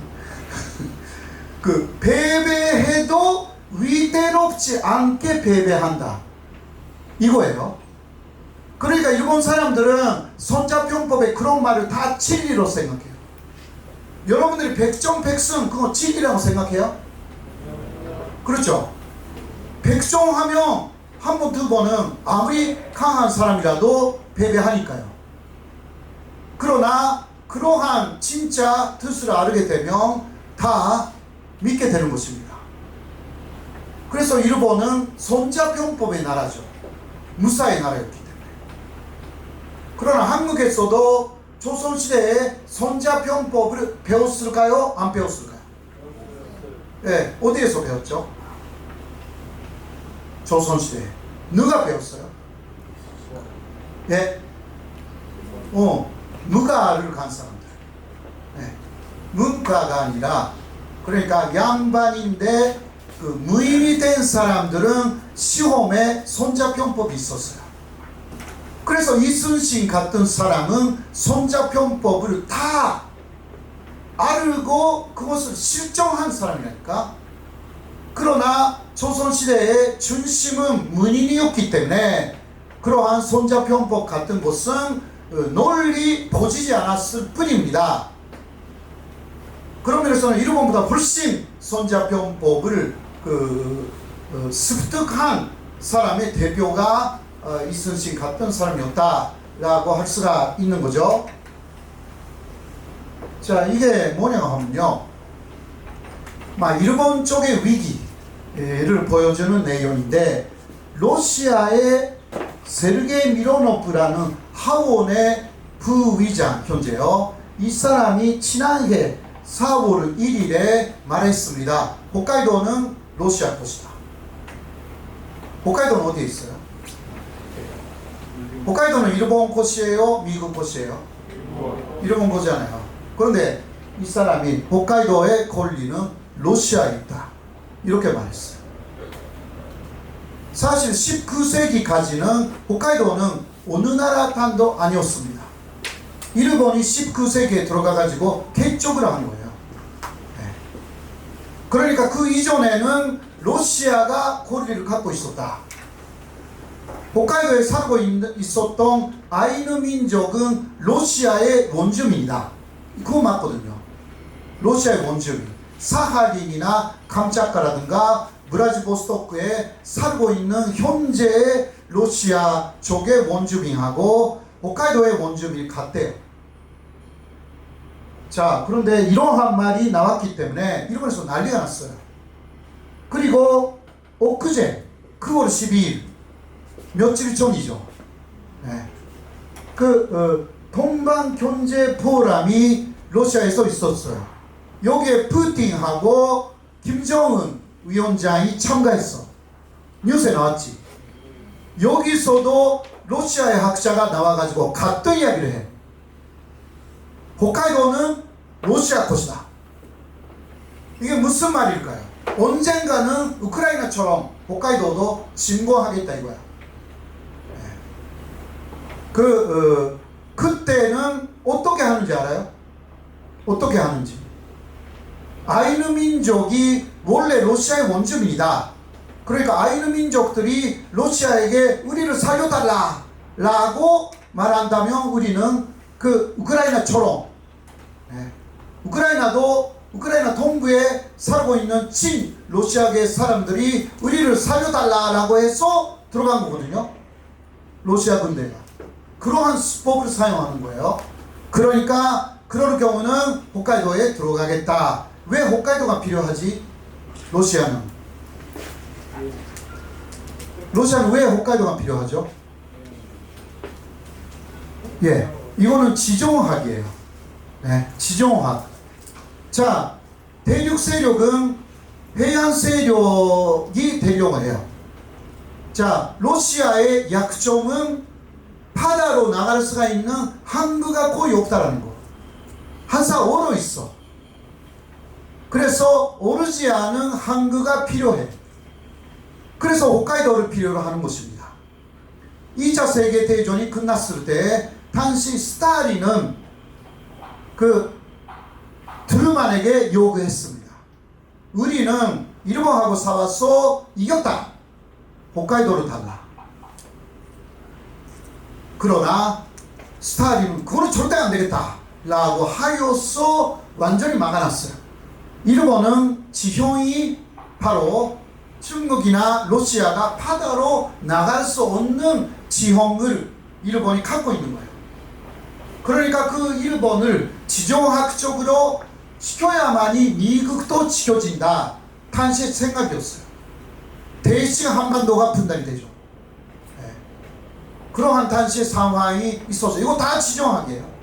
그 패배해도 위대롭지 않게 패배한다. 이거예요. 그러니까 일본 사람들은 손자병법에 그런 말을 다 진리로 생각해요. 여러분들이 백종백승 그거 진리라고 생각해요? 그렇죠? 백종하면 한 번, 두 번은 아무리 강한 사람이라도 패배하니까요. 그러나 그러한 진짜 뜻을 알게 되면 다 믿게 되는 것입니다. 그래서 일본은 손자병법의 나라죠. 무사의 나라였기 때문에. 그러나 한국에서도 조선시대에 손자병법을 배웠을까요? 안 배웠을까요? 네, 어디에서 배웠죠? 조선시대에. 누가 배웠어요? 예? 무가를 간 사람들. 네. 문과가 아니라, 그러니까 양반인데, 그 무인이 된 사람들은 시험에 손자병법이 있었어요. 그래서 이순신 같은 사람은 손자병법을 다 알고 그것을 실정한 사람이라니까. 그러나 조선시대의 중심은 문인이었기 때문에 그러한 손자병법 같은 것은 널리 보지지 않았을 뿐입니다. 그런 면에서는 일본보다 훨씬 손자병법을 습득한 사람의 대표가 이순신 같은 사람이었다라고 할 수가 있는 거죠. 자, 이게 뭐냐고 하면요, 일본 쪽의 위기를 보여주는 내용인데, 러시아의 세르게이 미로노프라는 하원의 부의장 현재요, 이 사람이 지난해 4월 1일에 말했습니다. 홋카이도는 러시아 것이다. 홋카이도는 어디에 있어요? 홋카이도는 일본 것이에요? 미국 것이에요? 일본 거잖아요. 그런데 이 사람이 홋카이도의 권리는 러시아에 있다. 이렇게 말했어요. 사실 19세기까지는 홋카이도는 어느 나라 땅도 아니었습니다. 일본이 19세기에 들어가가지고 개쪽을 한 거예요. 네. 그러니까 그 이전에는 러시아가 권리를 갖고 있었다. 홋카이도에 살고 있었던 아이누 민족은 러시아의 원주민이다. 그거 맞거든요. 러시아의 원주민. 사하린이나 감차카라든가 브라지보스토크에 살고 있는 현재의 러시아 쪽의 원주민하고 홋카이도의 원주민이 같대요. 자, 그런데 이러한 말이 나왔기 때문에 일본에서 난리가 났어요. 그리고 엊그제 9월 12일 며칠 전이죠. 네. 동방경제 포럼이 러시아에서 있었어요. 여기에 푸틴하고 김정은 위원장이 참가했어. 뉴스에 나왔지. 여기서도 러시아의 학자가 나와가지고 같은 이야기를 해. 홋카이도는 러시아 것이다. 이게 무슨 말일까요? 언젠가는 우크라이나처럼 홋카이도도 침공하겠다 이거야. 그때는 어떻게 하는지 알아요? 어떻게 하는지. 아이누 민족이 원래 러시아의 원주민이다. 그러니까 아이누 민족들이 러시아에게 우리를 살려달라 라고 말한다면 우리는 그 우크라이나처럼, 우크라이나 동부에 살고 있는 친 러시아계 사람들이 우리를 살려달라라고 해서 들어간 거거든요. 러시아 군대가. 그러한 수법을 사용하는 거예요. 그러니까 그럴 경우는 홋카이도에 들어가겠다. 왜 홋카이도가 필요하지? 러시아는 왜 홋카이도가 필요하죠? 예, 이거는 지정학이에요. 네, 지정학. 자, 대륙 세력은 해안 세력이 대륙을 해요. 자, 러시아의 약점은 바다로 나갈 수가 있는 항구가 거의 없다라는 거. 항상 얼어 있어. 그래서 오르지 않은 항구가 필요해. 그래서 홋카이도를 필요로 하는 것입니다. 2차 세계대전이 끝났을 때 당시 스탈린은 트루만에게 요구했습니다. 우리는 일본하고 싸워서 이겼다. 홋카이도를 달라. 그러나 스탈린은 그거는 절대 안 되겠다 라고 하여서 완전히 막아놨어요. 일본은 지형이 바로 중국이나 러시아가 바다로 나갈 수 없는 지형을 일본이 갖고 있는 거예요. 그러니까 그 일본을 지정학적으로 지켜야만이 미국도 지켜진다. 당시의 생각이었어요. 대신 한반도가 분단이 되죠. 네. 그러한 당시의 상황이 있어서 이거 다 지정학이에요.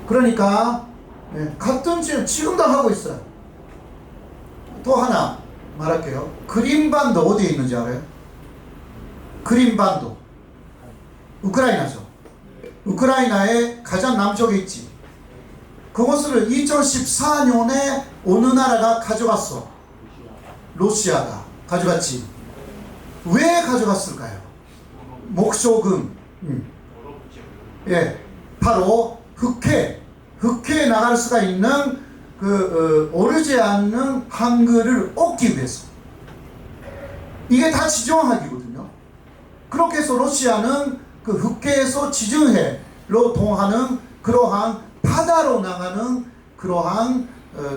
그러니까 같은 지금도 하고 있어요. 또 하나 말할게요. 그린반도 어디에 있는지 알아요? 그린반도 우크라이나죠. 우크라이나의 가장 남쪽에 있지. 그것을 2014년에 어느 나라가 가져갔어? 러시아가 가져갔지. 왜 가져갔을까요? 목적은 바로 흑해에 나갈 수가 있는 오르지 않는 항구를 얻기 위해서. 이게 다 지정학이거든요. 그렇게 해서 러시아는 그 흑해에서 지정해로 통하는 그러한 바다로 나가는 그러한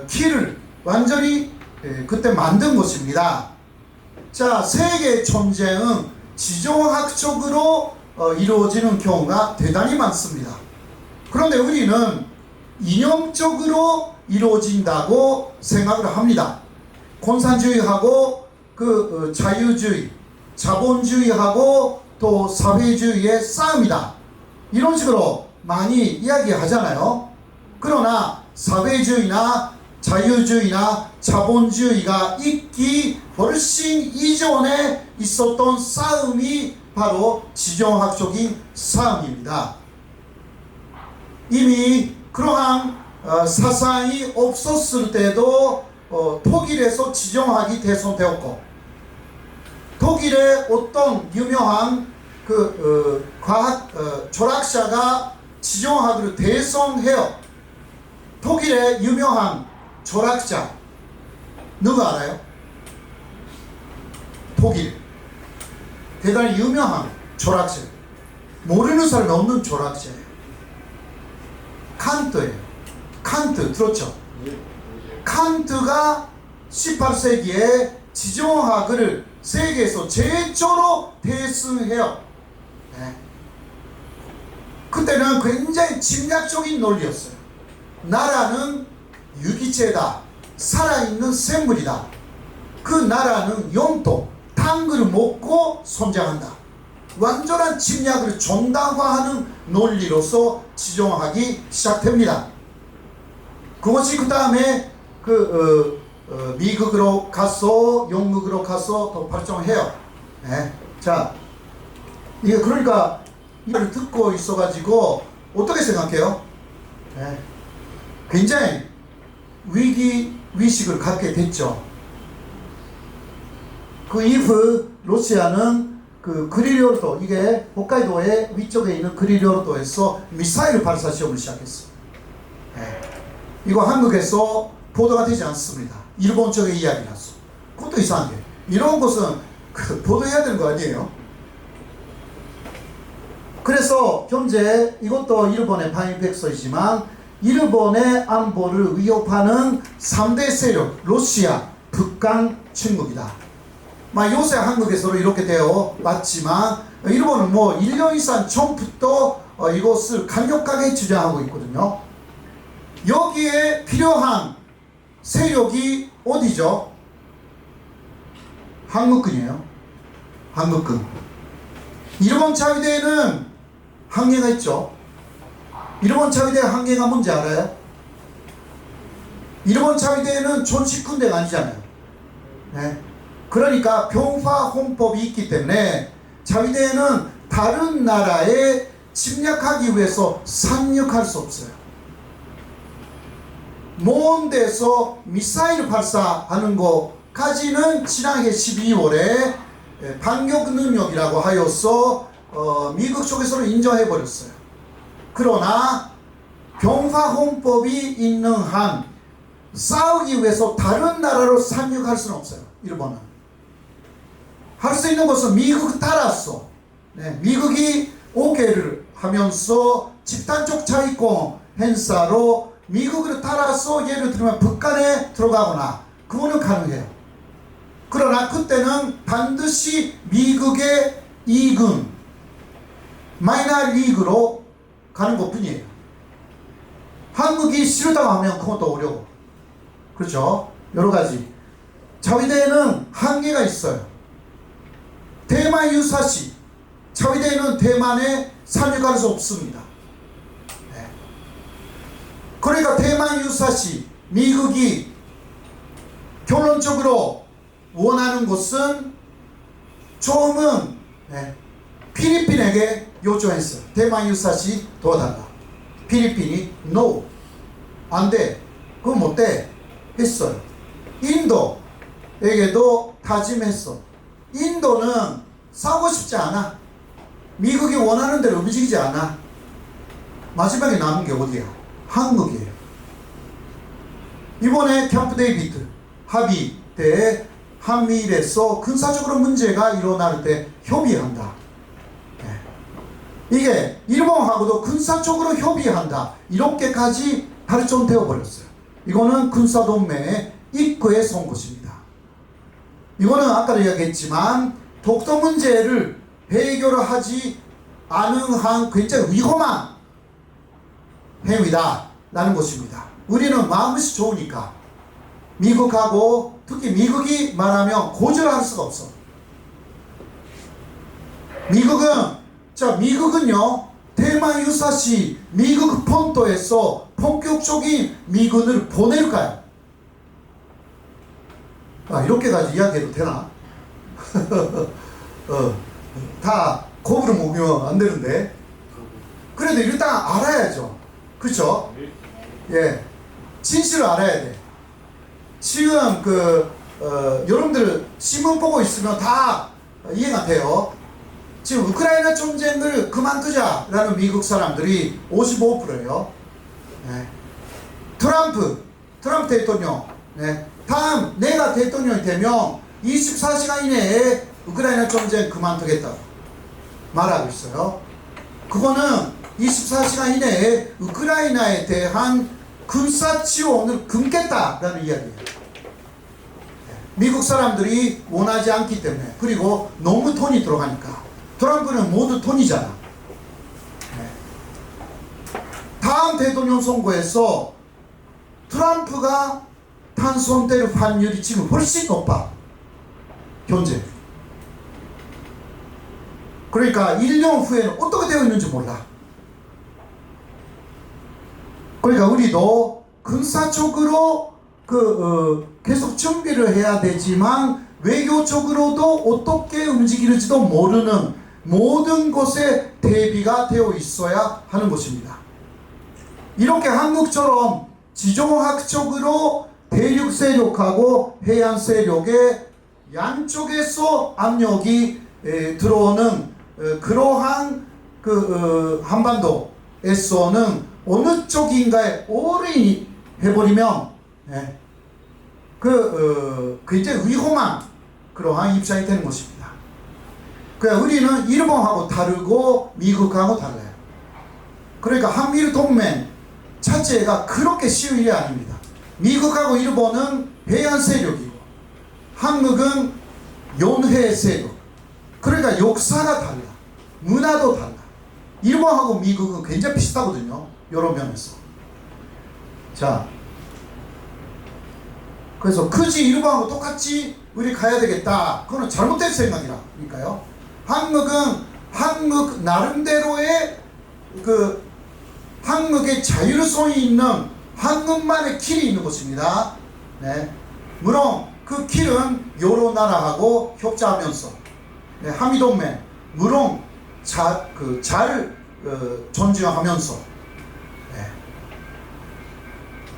길을 완전히 그때 만든 것입니다. 자, 세계 전쟁은 지정학적으로 이루어지는 경우가 대단히 많습니다. 그런데 우리는 이념적으로 이루어진다고 생각을 합니다. 공산주의하고 자유주의, 자본주의하고 또 사회주의의 싸움이다. 이런 식으로 많이 이야기하잖아요. 그러나 사회주의나 자유주의나 자본주의가 있기 훨씬 이전에 있었던 싸움이 바로 지정학적인 싸움입니다. 이미 그러한 사상이 없었을 때도 독일에서 지정학이 대선되었고, 독일의 어떤 유명한 과학 철학자가 지정학을 대성해요. 독일의 유명한 철학자 누구 알아요? 독일 대단히 유명한 철학자, 모르는 사람이 없는 철학자예요. 칸트예요. 칸트 들었죠? 칸트가 18세기에 지정학을 세계에서 최초로 대승해요. 네. 그때는 굉장히 침략적인 논리였어요. 나라는 유기체다. 살아있는 생물이다. 그 나라는 영토, 땅을 먹고 성장한다. 완전한 침략을 정당화하는 논리로서 지정학이 시작됩니다. 그것이 그 다음에 미국으로 가서 영국으로 가서 더 발전해요. 네. 자, 이게 그러니까 이걸 듣고 있어가지고 어떻게 생각해요? 네. 굉장히 위기 의식을 갖게 됐죠. 그 이후 러시아는 그리리오르도, 이게 홋카이도의 위쪽에 있는 그리리오르도에서 미사일 발사 시험을 시작했어. 네. 이거 한국에서 보도가 되지 않습니다. 일본 쪽의 이야기라서. 그것도 이상하게. 이런 것은 보도해야 되는 거 아니에요? 그래서 현재 이것도 일본의 방위백서이지만 일본의 안보를 위협하는 3대 세력, 러시아, 북한, 중국이다. 요새 한국에서도 이렇게 되어 왔지만 일본은 1년 이상 전부터 이것을 강력하게 주장하고 있거든요. 여기에 필요한 세력이 어디죠? 한국군이에요. 한국군. 일본 자위대에는 한계가 있죠. 일본 자위대의 한계가 뭔지 알아요? 일본 자위대는 전식 군대가 아니잖아요. 네. 그러니까 병화 혼법이 있기 때문에 자위대는 다른 나라에 침략하기 위해서 상륙할 수 없어요. 먼 데서 미사일 발사하는 것까지는 지난해 12월에 반격 능력이라고 하여서 미국 쪽에서는 인정해 버렸어요. 그러나 병화 혼법이 있는 한 싸우기 위해서 다른 나라로 상륙할 수는 없어요. 일본은 할 수 있는 것은 미국 따라서 미국이 오케이를 하면서 집단적 자위권 행사로 미국을 따라서 예를 들면 북한에 들어가거나 그거는 가능해요. 그러나 그때는 반드시 미국의 2군 마이너 리그로 가는 것 뿐이에요. 한국이 싫다고 하면 그것도 어려워. 그렇죠? 여러 가지. 자위대에는 한계가 있어요. 대만 유사시 자위대는 대만에 상륙할 수 없습니다. 네. 그러니까 대만 유사시 미국이 결론적으로 원하는 것은 처음은 필리핀에게 요청했어요. 대만 유사시 도와달라. 필리핀이 no 안 돼. 그건 못 돼. 했어요. 인도에게도 다짐했어. 인도는 싸우고 싶지 않아. 미국이 원하는 대로 움직이지 않아. 마지막에 남은 게 어디야? 한국이에요. 이번에 캠프 데이비드 합의 때 한미일에서 군사적으로 문제가 일어날 때 협의한다. 이게 일본하고도 군사적으로 협의한다. 이렇게까지 발전되어 버렸어요. 이거는 군사동맹의 입구에 선 것입니다. 이거는 아까도 이야기했지만 독도 문제를 해결하지 않은 한 굉장히 위험한 행위다 라는 것입니다. 우리는 마음이 좋으니까 미국하고 특히 미국이 말하면 거절할 수가 없어. 미국은요 대만 유사시 미국 본토에서 본격적인 미군을 보낼까요? 이렇게까지 이야기해도 되나? 다 겁으로 먹으면 안 되는데. 그래도 일단 알아야죠. 그렇죠? 예, 진실을 알아야 돼. 지금 여러분들 신문 보고 있으면 다 이해가 돼요. 지금 우크라이나 전쟁을 그만두자라는 미국 사람들이 55%예요. 네. 트럼프 대통령, 다음 내가 대통령이 되면 24시간 이내에 우크라이나 전쟁 그만두겠다고 말하고 있어요. 그거는 24시간 이내에 우크라이나에 대한 군사 지원을 끊겠다라는 이야기예요. 미국 사람들이 원하지 않기 때문에, 그리고 너무 돈이 들어가니까. 트럼프는 모두 돈이잖아. 다음 대통령 선거에서 트럼프가 당선될 확률이 지금 훨씬 높아. 현재. 그러니까 1년 후에는 어떻게 되어 있는지 몰라. 그러니까 우리도 군사적으로 계속 준비를 해야 되지만 외교적으로도 어떻게 움직이는지도 모르는 모든 것에 대비가 되어 있어야 하는 것입니다. 이렇게 한국처럼 지정학적으로 대륙 세력하고 해안 세력의 양쪽에서 압력이 들어오는 그러한 한반도에서는 어느 쪽인가에 올인이 해버리면 굉장히 위험한 그러한 입장이 되는 것입니다. 그러니까 우리는 일본하고 다르고 미국하고 달라요. 그러니까 한미일 동맹 자체가 그렇게 쉬운 일이 아닙니다. 미국하고 일본은 해안 세력이고 한국은 연해 세력. 그러니까 역사가 달라. 문화도 달라. 일본하고 미국은 굉장히 비슷하거든요. 여러 면에서. 자, 그래서 굳이 일본하고 똑같이 우리 가야 되겠다. 그거는 잘못된 생각이라니까요. 한국 나름대로의 한국의 자율성이 있는 한국만의 길이 있는 것입니다. 물론 그 길은 여러 나라하고 협조하면서 한미동맹 물론 잘 존중하면서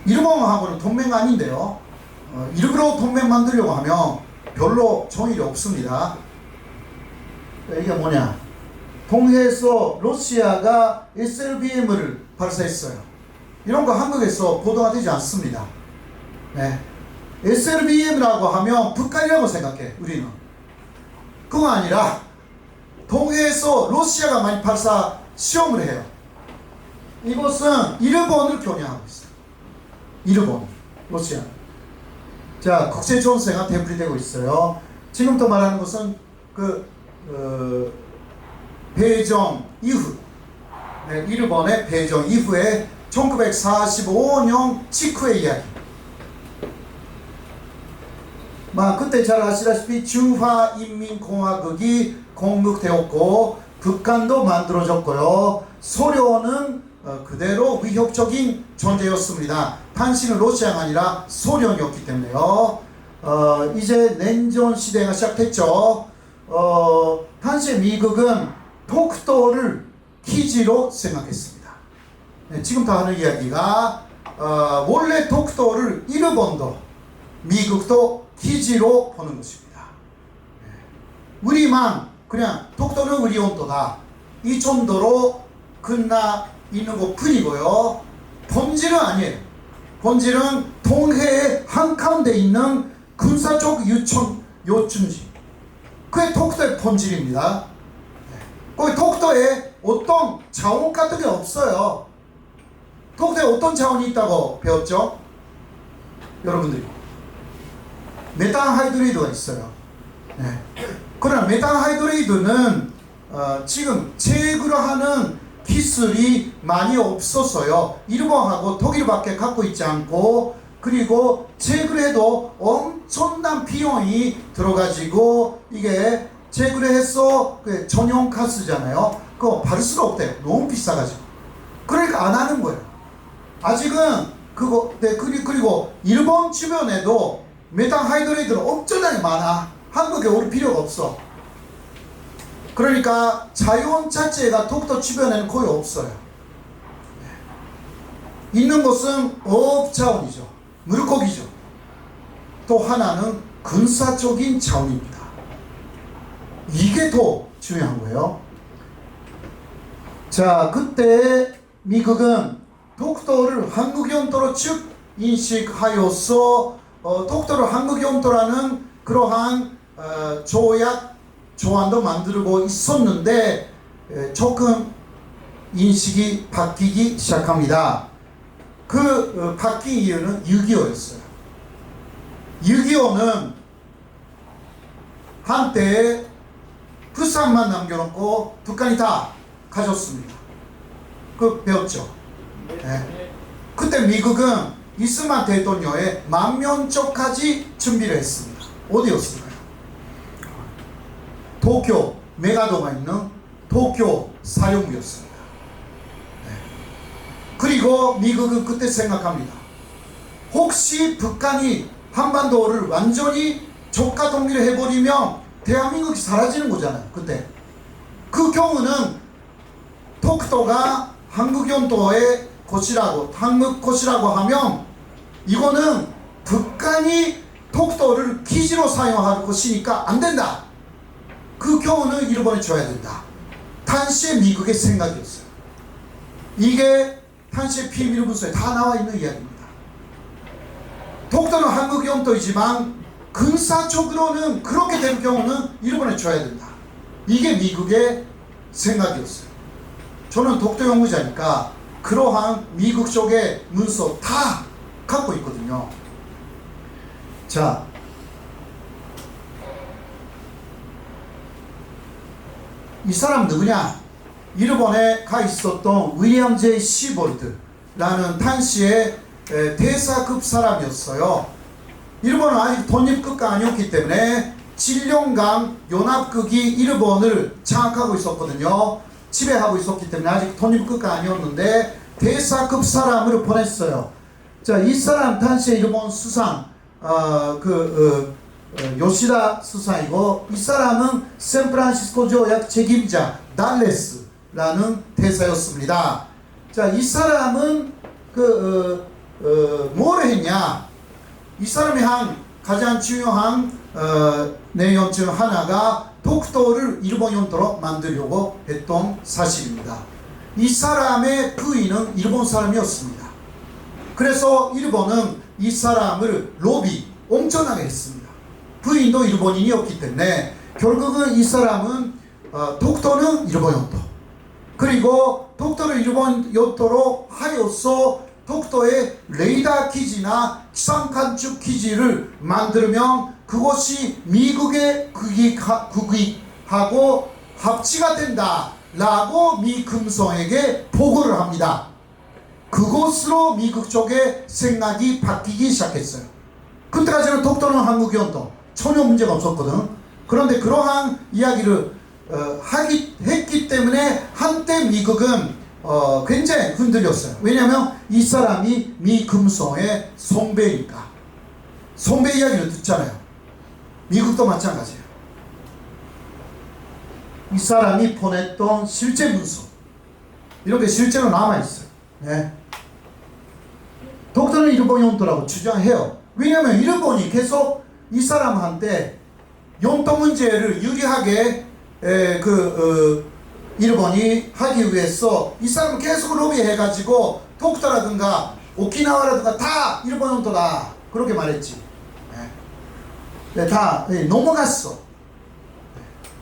일본하고는 동맹 아닌데요. 일부러 동맹 만들려고 하면 별로 좋은 일이 없습니다. 이게 뭐냐? 동해에서 러시아가 SLBM을 발사했어요. 이런 거 한국에서 보도가 되지 않습니다. SLBM이라고 하면 북한이라고 생각해, 우리는. 그거 아니라 동해에서 러시아가 많이 발사 시험을 해요. 이것은 일본을 겨냥하고 있어요. 일본, 러시아. 자, 국제 정세가 되풀이되고 있어요. 지금부터 말하는 것은 배정 이후, 일본의 배정 이후에 1945년 직후의 이야기. 그때 잘 아시다시피 중화인민공화국이 건국되었고 북한도 만들어졌고요. 소련은 그대로 위협적인 존재였습니다. 당시는 러시아가 아니라 소련이었기 때문에요. 이제 냉전 시대가 시작됐죠. 당시 미국은 독도를 기지로 생각했습니다. 지금부터 하는 이야기가 원래 독도를 일본도 미국도 기지로 보는 것입니다. 우리만 그냥 독도는 우리 온도다, 이 정도로 끝나 있는 것 뿐이고요. 본질은 아니에요. 본질은 동해의 한가운데 있는 군사적 요충지, 그게 독도의 본질입니다. 거기 독도에 어떤 자원 같은 게 없어요. 독도에 어떤 자원이 있다고 배웠죠? 여러분들이 메탄 하이드레이드가 있어요. 그러나 메탄 하이드레이드는 지금 제거를 하는 기술이 많이 없어서요. 일본하고 독일밖에 갖고 있지 않고, 그리고 제거를 해도 엄청난 비용이 들어가지고, 이게 제거를 해서 전용 가스잖아요. 그거 바를 수가 없대요. 너무 비싸가지고. 그러니까 안 하는 거예요. 아직은 그거. 그리고 일본 주변에도 메탄 하이드레이드는 엄청나게 많아. 한국에 올 필요가 없어. 그러니까 자연 자체가 독도 주변에는 거의 없어요. 있는 것은 어업자원이죠. 물고기죠. 또 하나는 군사적인 자원입니다. 이게 더 중요한 거예요. 자, 그때 미국은 독도를 한국 영토로 쭉 인식하여서 독도를 한국 영토라는 그러한 조안도 만들고 있었는데 조금 인식이 바뀌기 시작합니다. 바뀐 이유는 6.25였어요. 6.25는 한때 부산만 남겨놓고 북한이 다 가졌습니다. 배웠죠? 그때 미국은 이스만 대통령의 만면적까지 준비를 했습니다. 어디였을까요? 도쿄 메가도가 있는 도쿄 사령부였습니다. 그리고 미국은 그때 생각합니다. 혹시 북한이 한반도를 완전히 적가 통일을 해버리면 대한민국이 사라지는 거잖아요. 그때 그 경우는 독도가 한국 영토의 곳이라고, 한국 곳이라고 하면 이거는 북한이 독도를 기지로 사용할 것이니까 안 된다. 그 경우는 일본에 줘야 된다. 당시의 미국의 생각이었어요. 이게 당시의 비밀 문서에 다 나와 있는 이야기입니다. 독도는 한국 영토이지만 군사적으로는 그렇게 될 경우는 일본에 줘야 된다. 이게 미국의 생각이었어요. 저는 독도 연구자니까 그러한 미국 쪽의 문서 다 갖고 있거든요. 자, 이 사람 누구냐? 일본에 가 있었던 위리엄 J. 시볼드라는 당시의 대사급 사람이었어요. 일본은 아직 독립국가 아니었기 때문에 7년간 연합국이 일본을 장악하고 있었거든요. 지배하고 있었기 때문에 아직 독립국가 아니었는데 대사급 사람을 보냈어요. 자, 이 사람 당시에 일본 수상 요시다 수상이고, 이 사람은 샌프란시스코 조약 책임자 달레스라는 대사였습니다. 자, 이 사람은 뭘 했냐? 이 사람이 한 가장 중요한 내용 중 하나가 독도를 일본 영토로 만들려고 했던 사실입니다. 이 사람의 부인은 일본 사람이었습니다. 그래서 일본은 이 사람을 로비 엄청나게 했습니다. 부인도 일본인이었기 때문에 결국은 이 사람은 독도는 일본 영토, 그리고 독도를 일본 영토로 하여서 독도에 레이더 기지나 기상 관측 기지를 만들면 그것이 미국의 국익하고 합치가 된다라고 미 금성에게 보고를 합니다. 그것으로 미국 쪽의 생각이 바뀌기 시작했어요. 그때까지는 독도는 한국 영토 전혀 문제가 없었거든. 그런데 그러한 이야기를 했기 때문에 한때 미국은 굉장히 흔들렸어요. 왜냐하면 이 사람이 미 금성의 선배니까. 선배 이야기를 듣잖아요. 미국도 마찬가지예요. 이 사람이 보냈던 실제 문서 이런 게 실제로 남아있어요. 네. 독도는 일본 영토라고 주장해요. 왜냐하면 일본이 계속 이 사람한테 영토 문제를 유리하게 일본이 하기 위해서 이 사람을 계속 로비해가지고 독도라든가 오키나와라든가 다 일본 영토다 그렇게 말했지. 네, 다 넘어갔어.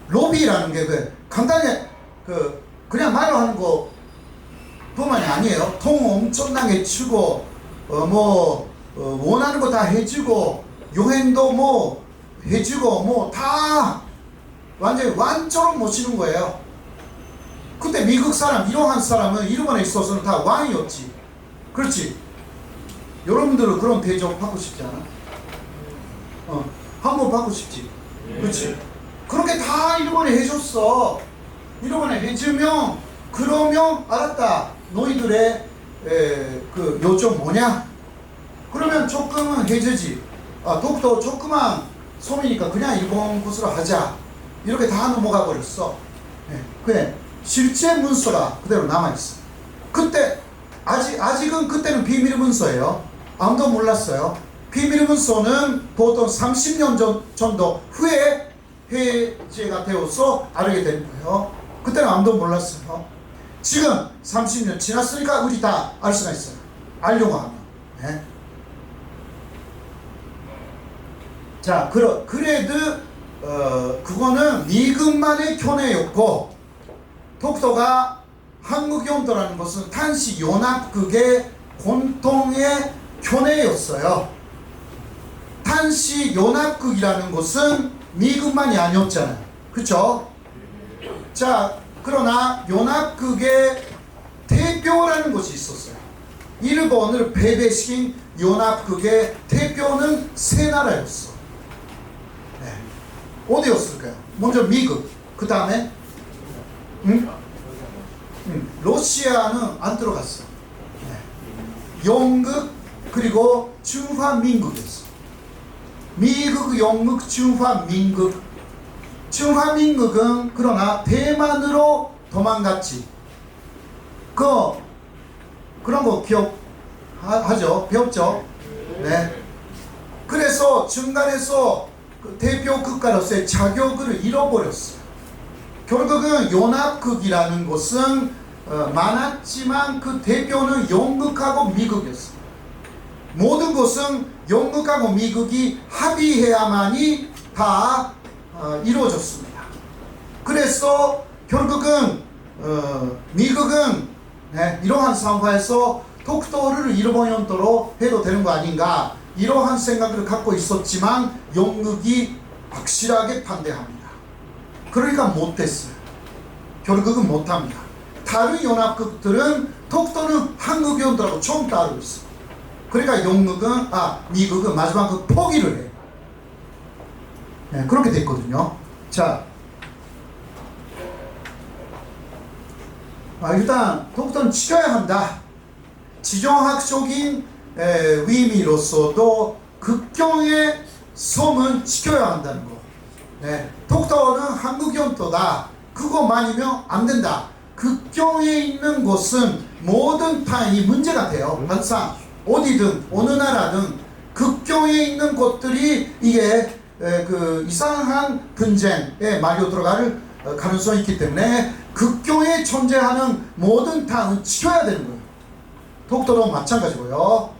로비라는 게 간단히 그냥 말로 하는 거 뿐만이 아니에요. 통 엄청나게 치고 원하는 거 다 해주고 여행도 뭐 해주고 뭐 다 완전히 왕처럼 모시는 거예요. 그때 미국 사람 이러한 사람은 일본에 있어서는 다 왕이었지. 그렇지? 여러분들은 그런 대접 받고 싶지 않아? 한번 받고 싶지. 그렇지? 그렇게 다 일본에 해줬어. 일본에 해주면 그러면 알았다. 너희들의 그 요점 뭐냐? 그러면 조금은 해주지. 독도 조그만 섬이니까 그냥 일본 곳으로 하자. 이렇게 다 넘어가 버렸어. 그래. 실제 문서가 그대로 남아있어. 그때 아직은 그때는 비밀 문서예요. 아무도 몰랐어요. 비밀 문서는 보통 30년 정도 후에 해제가 되어서 알게 된 거예요. 그때는 아무도 몰랐어요. 지금 30년 지났으니까 우리 다 알 수가 있어요. 알려고 하면. 네. 자, 그래도 그거는 미국만의 견해였고, 독도가 한국 영토라는 것은 단시 연합국의 공통의 견해였어요. 단시 연합국이라는 것은 미국만이 아니었잖아요. 그렇죠? 자, 그러나 연합국의 대표라는 것이 있었어요. 일본을 패배시킨 연합국의 대표는 세 나라였어. 네. 어디였을까요? 먼저 미국, 그 다음에 러시아는 안 들어갔어. 네. 영국, 그리고 중화민국이었어. 미국, 영국, 중화민국. 중화민국은 그러나 대만으로 도망갔지. 그런 거 기억하죠? 배웠죠? 네. 그래서 중간에서 그 대표 국가로서의 자격을 잃어버렸어요. 결국은 연합국이라는 것은 많았지만 그 대표는 영국하고 미국이었어요. 모든 것은 영국하고 미국이 합의해야만이 다 이루어졌습니다. 그래서 결국은 미국은 이러한 상황에서 독도를 일본 영토로 해도 되는 거 아닌가 이러한 생각을 갖고 있었지만 영국이 확실하게 반대합니다. 그러니까 못했어요. 결국은 못합니다. 다른 연합국들은 독도는 한국 영토라고 처음 따르고 있어. 그러니까 미국은 마지막 포기를 해. 네, 그렇게 됐거든요. 자, 일단 독도는 지켜야 한다. 지정학적인 의미로서도 국경의 섬은 지켜야 한다는 거. 네, 독도는 한국 영토다. 그거만이면 안 된다. 국경에 있는 곳은 모든 타인이 문제가 돼요. 항상 어디든 어느 나라든 국경에 있는 곳들이 이게 그 이상한 분쟁에 말려 들어갈 가능성이 있기 때문에 국경에 존재하는 모든 타인은 지켜야 되는 거예요. 독도도 마찬가지고요.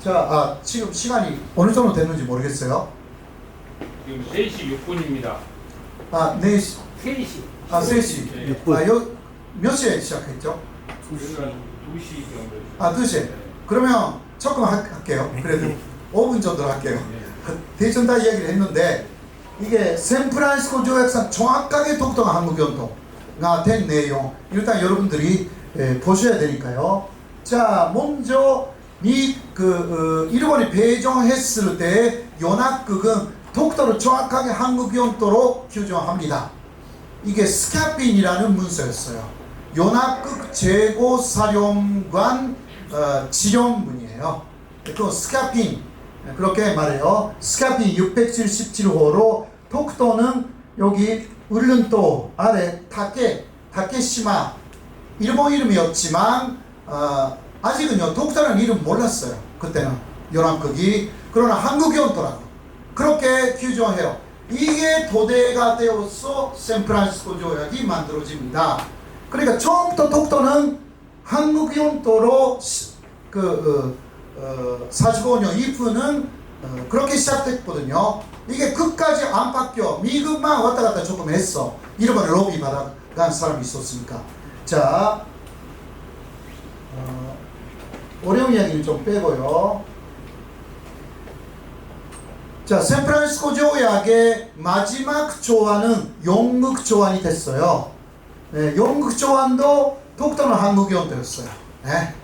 자, 지금 시간이 어느 정도 됐는지 모르겠어요. 지금 3시 6분입니다. 4시. 3시. 3시. 네. 몇 시에 시작했죠? 2시 정도. 2시. 그러면 조금 할게요. 그래도 5분 정도 할게요. 대충 다 이야기를 했는데 이게 샌프란시스코 조약상 정확하게 독도가 한국 영토가 된 내용 일단 여러분들이 보셔야 되니까요. 자, 먼저 일본이 배정했을 때 연합국은 독도를 정확하게 한국 영토로 규정합니다. 이게 스카핀이라는 문서였어요. 연합국 재고사령관 지령문이에요. 그 스카핀 그렇게 말해요. 스카핀 677호로 독도는 여기 울른도 아래 타케시마 일본 이름이었지만 아직은요 독도라는 이름 몰랐어요. 그때는 연합국이. 그러나 한국 영토라고 그렇게 규정해요. 이게 토대가 되어서 샌프란시스코 조약이 만들어집니다. 그러니까 처음부터 독도는 한국 영토로 45년 이후는 그렇게 시작됐거든요. 이게 끝까지 안 바뀌어. 미국만 왔다 갔다 조금 했어. 일본에 로비 받아간 사람이 있었으니까. 자, 어려운 이야기는 좀 빼고요. 자, 샌프란시스코 조약의 마지막 조안은 영국 조안이 됐어요. 네, 영국 조안도 독도는 한국 영토였어요. 네,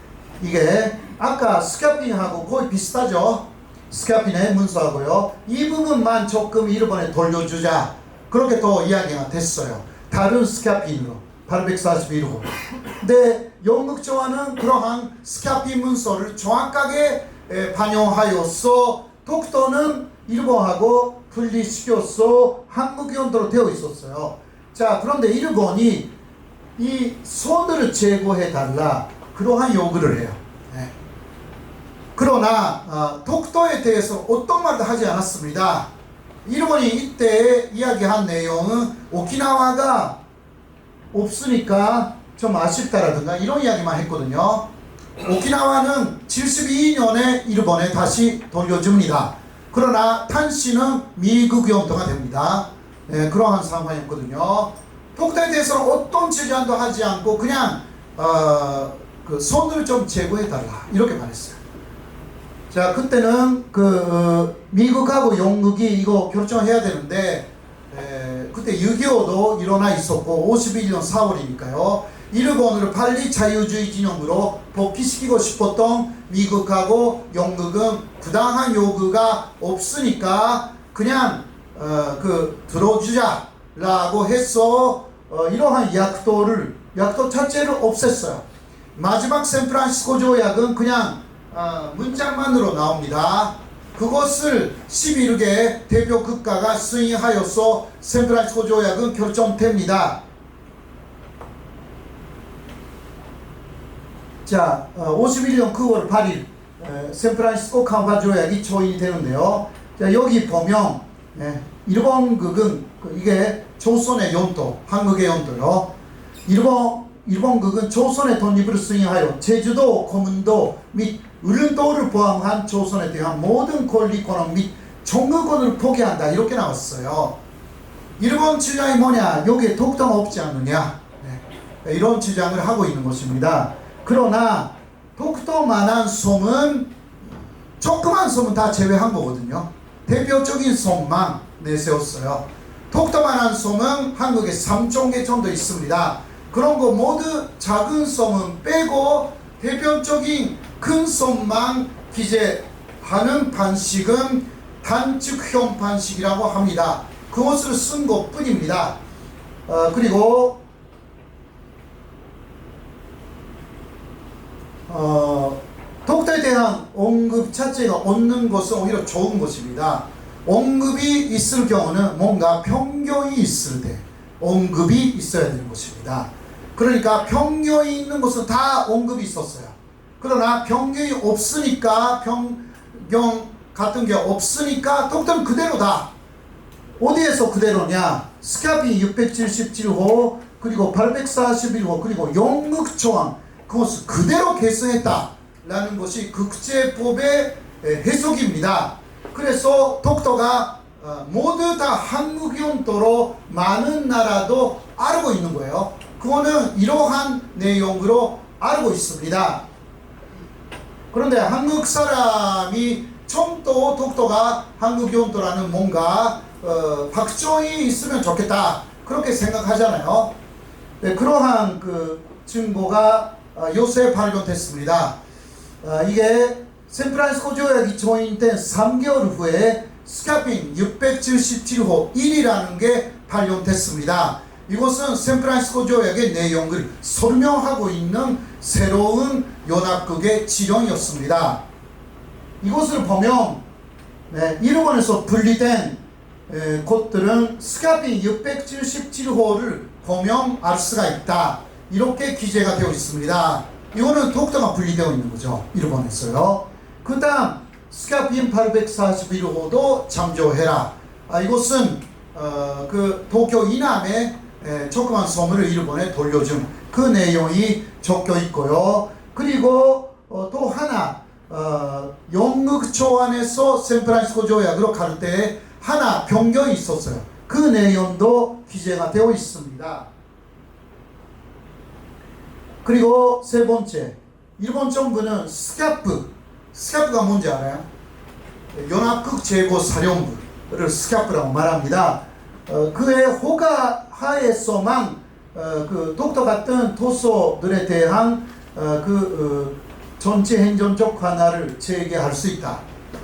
이게 아까 스카핀하고 거의 비슷하죠. 스카핀의 문서하고요. 이 부분만 조금 일본에 돌려주자. 그렇게 또 이야기가 됐어요. 다른 스카핀으로 841호. 근데 영국 조안은 그러한 스카핀 문서를 정확하게 반영하여서 독도는 일본하고 분리시켜서 한국 영토로 되어 있었어요. 자, 그런데 일본이 이 손을 제거해달라 그러한 요구를 해요. 네. 그러나 독도에 대해서 어떤 말도 하지 않았습니다. 일본이 이때 이야기한 내용은 오키나와가 없으니까 좀 아쉽다라든가 이런 이야기만 했거든요. 오키나와는 72년에 일본에 다시 돌려줍니다. 그러나 탄시는 미국 영토가 됩니다. 네, 그러한 상황이었거든요. 독도에 대해서는 어떤 제재도 하지 않고 그냥 그 손을 좀 제거해달라 이렇게 말했어요. 자, 그때는 미국하고 영국이 이거 결정해야 되는데 그때 6.25도 일어나 있었고 51년 4월이니까요. 일본을 빨리 자유주의 진영으로 복귀시키고 싶었던 미국하고 영국은 부당한 요구가 없으니까 그냥 들어주자라고 해서 이러한 약도 자체를 없앴어요. 마지막 샌프란시스코 조약은 그냥 문장만으로 나옵니다. 그것을 11개 대표 국가가 승인하여서 샌프란시스코 조약은 결정됩니다. 자, 51년 9월 8일 샌프란시스코 캄파 조약이 조인이 되는데요. 자, 여기 보면 일본국은 이게 조선의 영토, 한국의 영토요. 일본국은 조선의 독립을 승인하여 제주도, 고문도 및 울릉도를 포함한 조선에 대한 모든 권리, 권한 및 종교권을 포기한다. 이렇게 나왔어요. 일본 주장이 뭐냐? 여기에 독도가 없지 않느냐? 이런 주장을 하고 있는 것입니다. 그러나 독도만한 섬은 조그만 섬은 다 제외한 거거든요. 대표적인 섬만 내세웠어요. 독도만한 섬은 한국에 3종개 정도 있습니다. 그런 거 모두 작은 섬은 빼고 대표적인 큰 섬만 기재하는 방식은 단축형 방식이라고 합니다. 그것을 쓴 것 뿐입니다. 그리고 독도에 대한 언급 자체가 없는 것은 오히려 좋은 것입니다. 언급이 있을 경우는 뭔가 편견이 있을 때 언급이 있어야 되는 것입니다. 그러니까 편견이 있는 것은 다 언급이 있었어요. 그러나 편견이 없으니까, 편견 같은 게 없으니까 독도는 그대로다. 어디에서 그대로냐? 스카피 677호 그리고 841호 그리고 영국조항 그것을 그대로 계승했다 라는 것이 국제법의 해석입니다. 그래서 독도가 모두 다 한국 영토로 많은 나라도 알고 있는 거예요. 그거는 이러한 내용으로 알고 있습니다. 그런데 한국 사람이 처음부터 독도가 한국 영토라는 뭔가 박정희 있으면 좋겠다 그렇게 생각하잖아요. 네, 그러한 그 증거가 요새 발견됐습니다. 이게 샌프란시스코 조약이 조인된 3개월 후에 스카핀 677호 1이라는 게 발견됐습니다. 이것은 샌프란시스코 조약의 내용을 설명하고 있는 새로운 연합국의 지령이었습니다. 이것을 보면 일본에서 분리된 곳들은 스카핀 677호를 보면 알 수가 있다. 이렇게 기재가 되어 있습니다. 이거는 독도가 분리되어 있는 거죠. 일본에서요. 그 다음 스카핀 841호도 참조해라. 이것은 그 도쿄 이남의 조그만 섬을 일본에 돌려준 그 내용이 적혀 있고요. 그리고 또 하나 영국초안에서 샌프란시스코 조약으로 갈 때 하나 변경이 있었어요. 그 내용도 기재가 되어 있습니다. 그리고 세 번째, 일본 정부는 스카프가 뭔지 알아요? 연합국 재고사령부를 스카프라고 말합니다. 그의 허가 하에서만 그 독도 같은 토소들에 대한 전체 행정적 관할을 제기할 수 있다.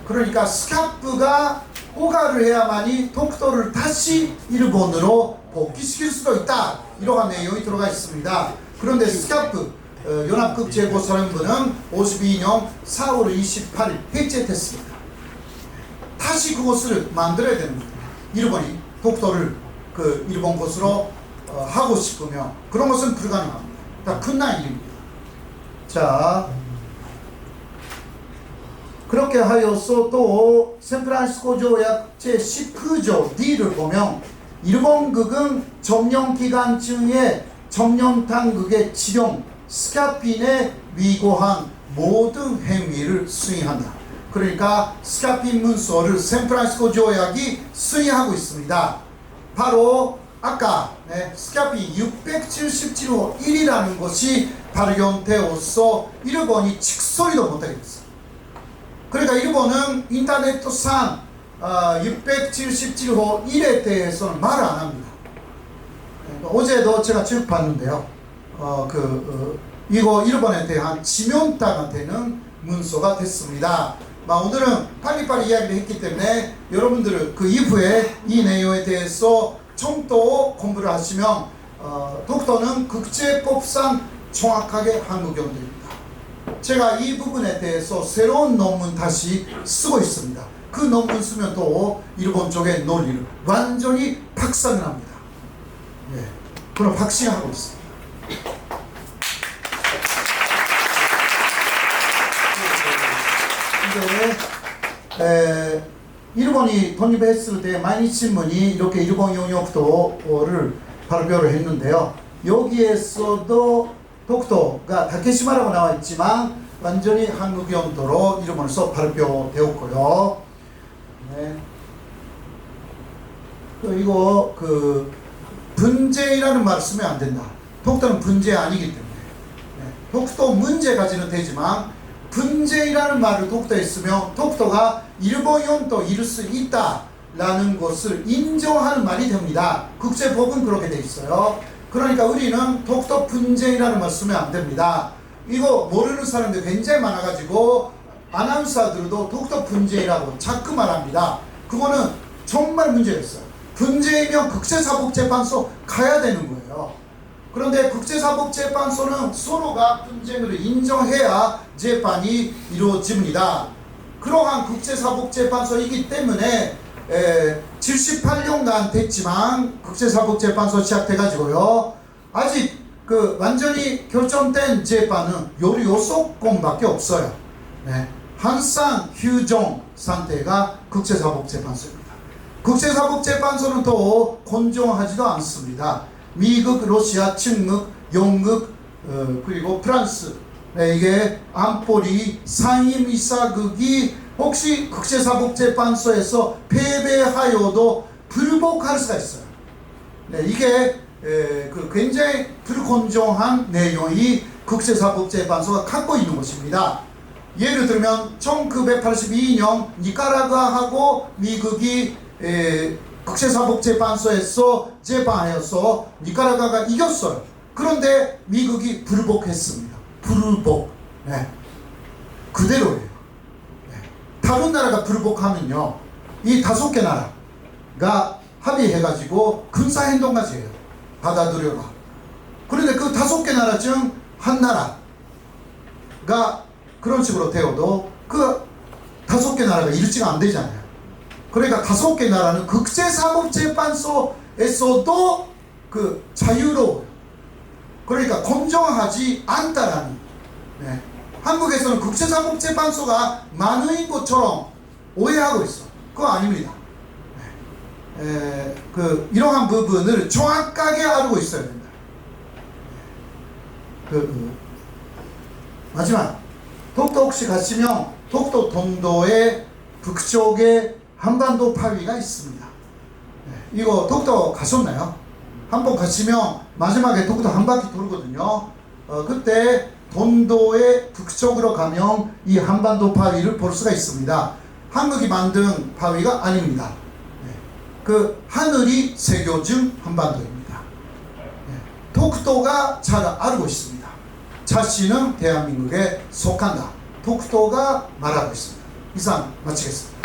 그러니까 스카프가 허가를 해야만이 독도를 다시 일본으로 복귀시킬 수도 있다. 이러한 내용이 들어가 있습니다. 그런데 스카프 연합국 재고사령부는 52년 4월 28일 해체됐습니다. 다시 그것을 만들어야 되는 거예요. 일본이 독도를 그 일본 것으로 하고 싶으면 그런 것은 불가능합니다. 다 끝난 일입니다. 자, 그렇게 하여서 또 샌프란시스코 조약 제19조 D를 보면 일본국은 점령기간 중에 점령당국의 지령 스카핀에 위고한 모든 행위를 수행한다. 그러니까 스카핀 문서를 샌프란시스코 조약이 수행하고 있습니다. 바로 아까 스카핀 677호 1이라는 것이 발견되어서 일본이 직소리도 못하게 됐어요. 그러니까 일본은 인터넷상 677호 1에 대해서는 말을 안 합니다. 어제도 제가 쭉 봤는데요. 이거 일본에 대한 지명타가 되는 문서가 됐습니다. 오늘은 빨리빨리 이야기를 했기 때문에 여러분들은 그 이후에 이 내용에 대해서 좀 더 공부를 하시면 독도는 국제법상 정확하게 한국 영토입니다. 제가 이 부분에 대해서 새로운 논문 다시 쓰고 있습니다. 그 논문 쓰면 또 일본 쪽의 논리를 완전히 박살을 합니다. 그럼 확신하고 있습니다. 일본이 독립했을 때 마이니치신문이 이렇게 일본 영역도를 발표를 했는데요. 여기에서도 독도가 다케시마라고 나와 있지만 완전히 한국 영토로 일본에서 발표되었고요. 이거 분재라는 말을 쓰면 안 된다. 독도는 분재 아니기 때문에. 독도 문제까지는 되지만 분재라는 말을 독도에 쓰면 독도가 일본 영토 이룰 수 있다라는 것을 인정하는 말이 됩니다. 국제법은 그렇게 돼 있어요. 그러니까 우리는 독도 분재라는 말 쓰면 안 됩니다. 이거 모르는 사람들 굉장히 많아가지고 아나운서들도 독도 분재라고 자꾸 말합니다. 그거는 정말 문제가 있어요. 분재이면 국제사법재판소 가야 되는 거예요. 그런데 국제사법재판소는 서로가 분쟁을 인정해야 재판이 이루어집니다. 그러한 국제사법재판소이기 때문에 78년간 됐지만 국제사법재판소 시작돼가지고요, 아직 그 완전히 결정된 재판은 16건밖에 없어요. 네. 항상 휴정 상태가 국제사법재판소입니다. 국제사법재판소는 더 건조하지도 않습니다. 미국, 러시아, 중국, 영국, 그리고 프랑스, 네, 이게 안보리 상임이사국이 혹시 국제사법재판소에서 패배하여도 불복할 수가 있어요. 네, 이게 그 굉장히 불공정한 내용이 국제사법재판소가 갖고 있는 것입니다. 예를 들면 1982년 니카라과하고 미국이 국제사법재판소에서 재판하여서 니카라과가 이겼어요. 그런데 미국이 불복했습니다. 불복. 네. 그대로예요. 네. 다른 나라가 불복하면요, 이 5개 나라가 합의해가지고 군사행동까지 해요. 받아들여라. 그런데 그 5개 나라 중 한 나라가 그런 식으로 되어도 그 5개 나라가 일치가 안 되잖아요. 그러니까 5개 나라는 국제사법재판소에서도 그 자유로워요. 그러니까 공정하지 않다라는. 네. 한국에서는 국제사법재판소가 만능인 것처럼 오해하고 있어. 그거 아닙니다. 이러한 부분을 정확하게 알고 있어야 된다. 마지막, 독도 혹시 가시면 독도 본도의 북쪽에 한반도 파위가 있습니다. 이거 독도 가셨나요? 한번 가시면 마지막에 독도 한 바퀴 돌거든요. 그때 본도의 북쪽으로 가면 이 한반도 파위를 볼 수가 있습니다. 한국이 만든 파위가 아닙니다. 그 하늘이 새겨준 한반도입니다. 독도가 잘 알고 있습니다. 자신은 대한민국에 속한다. 독도가 말하고 있습니다. 이상 마치겠습니다.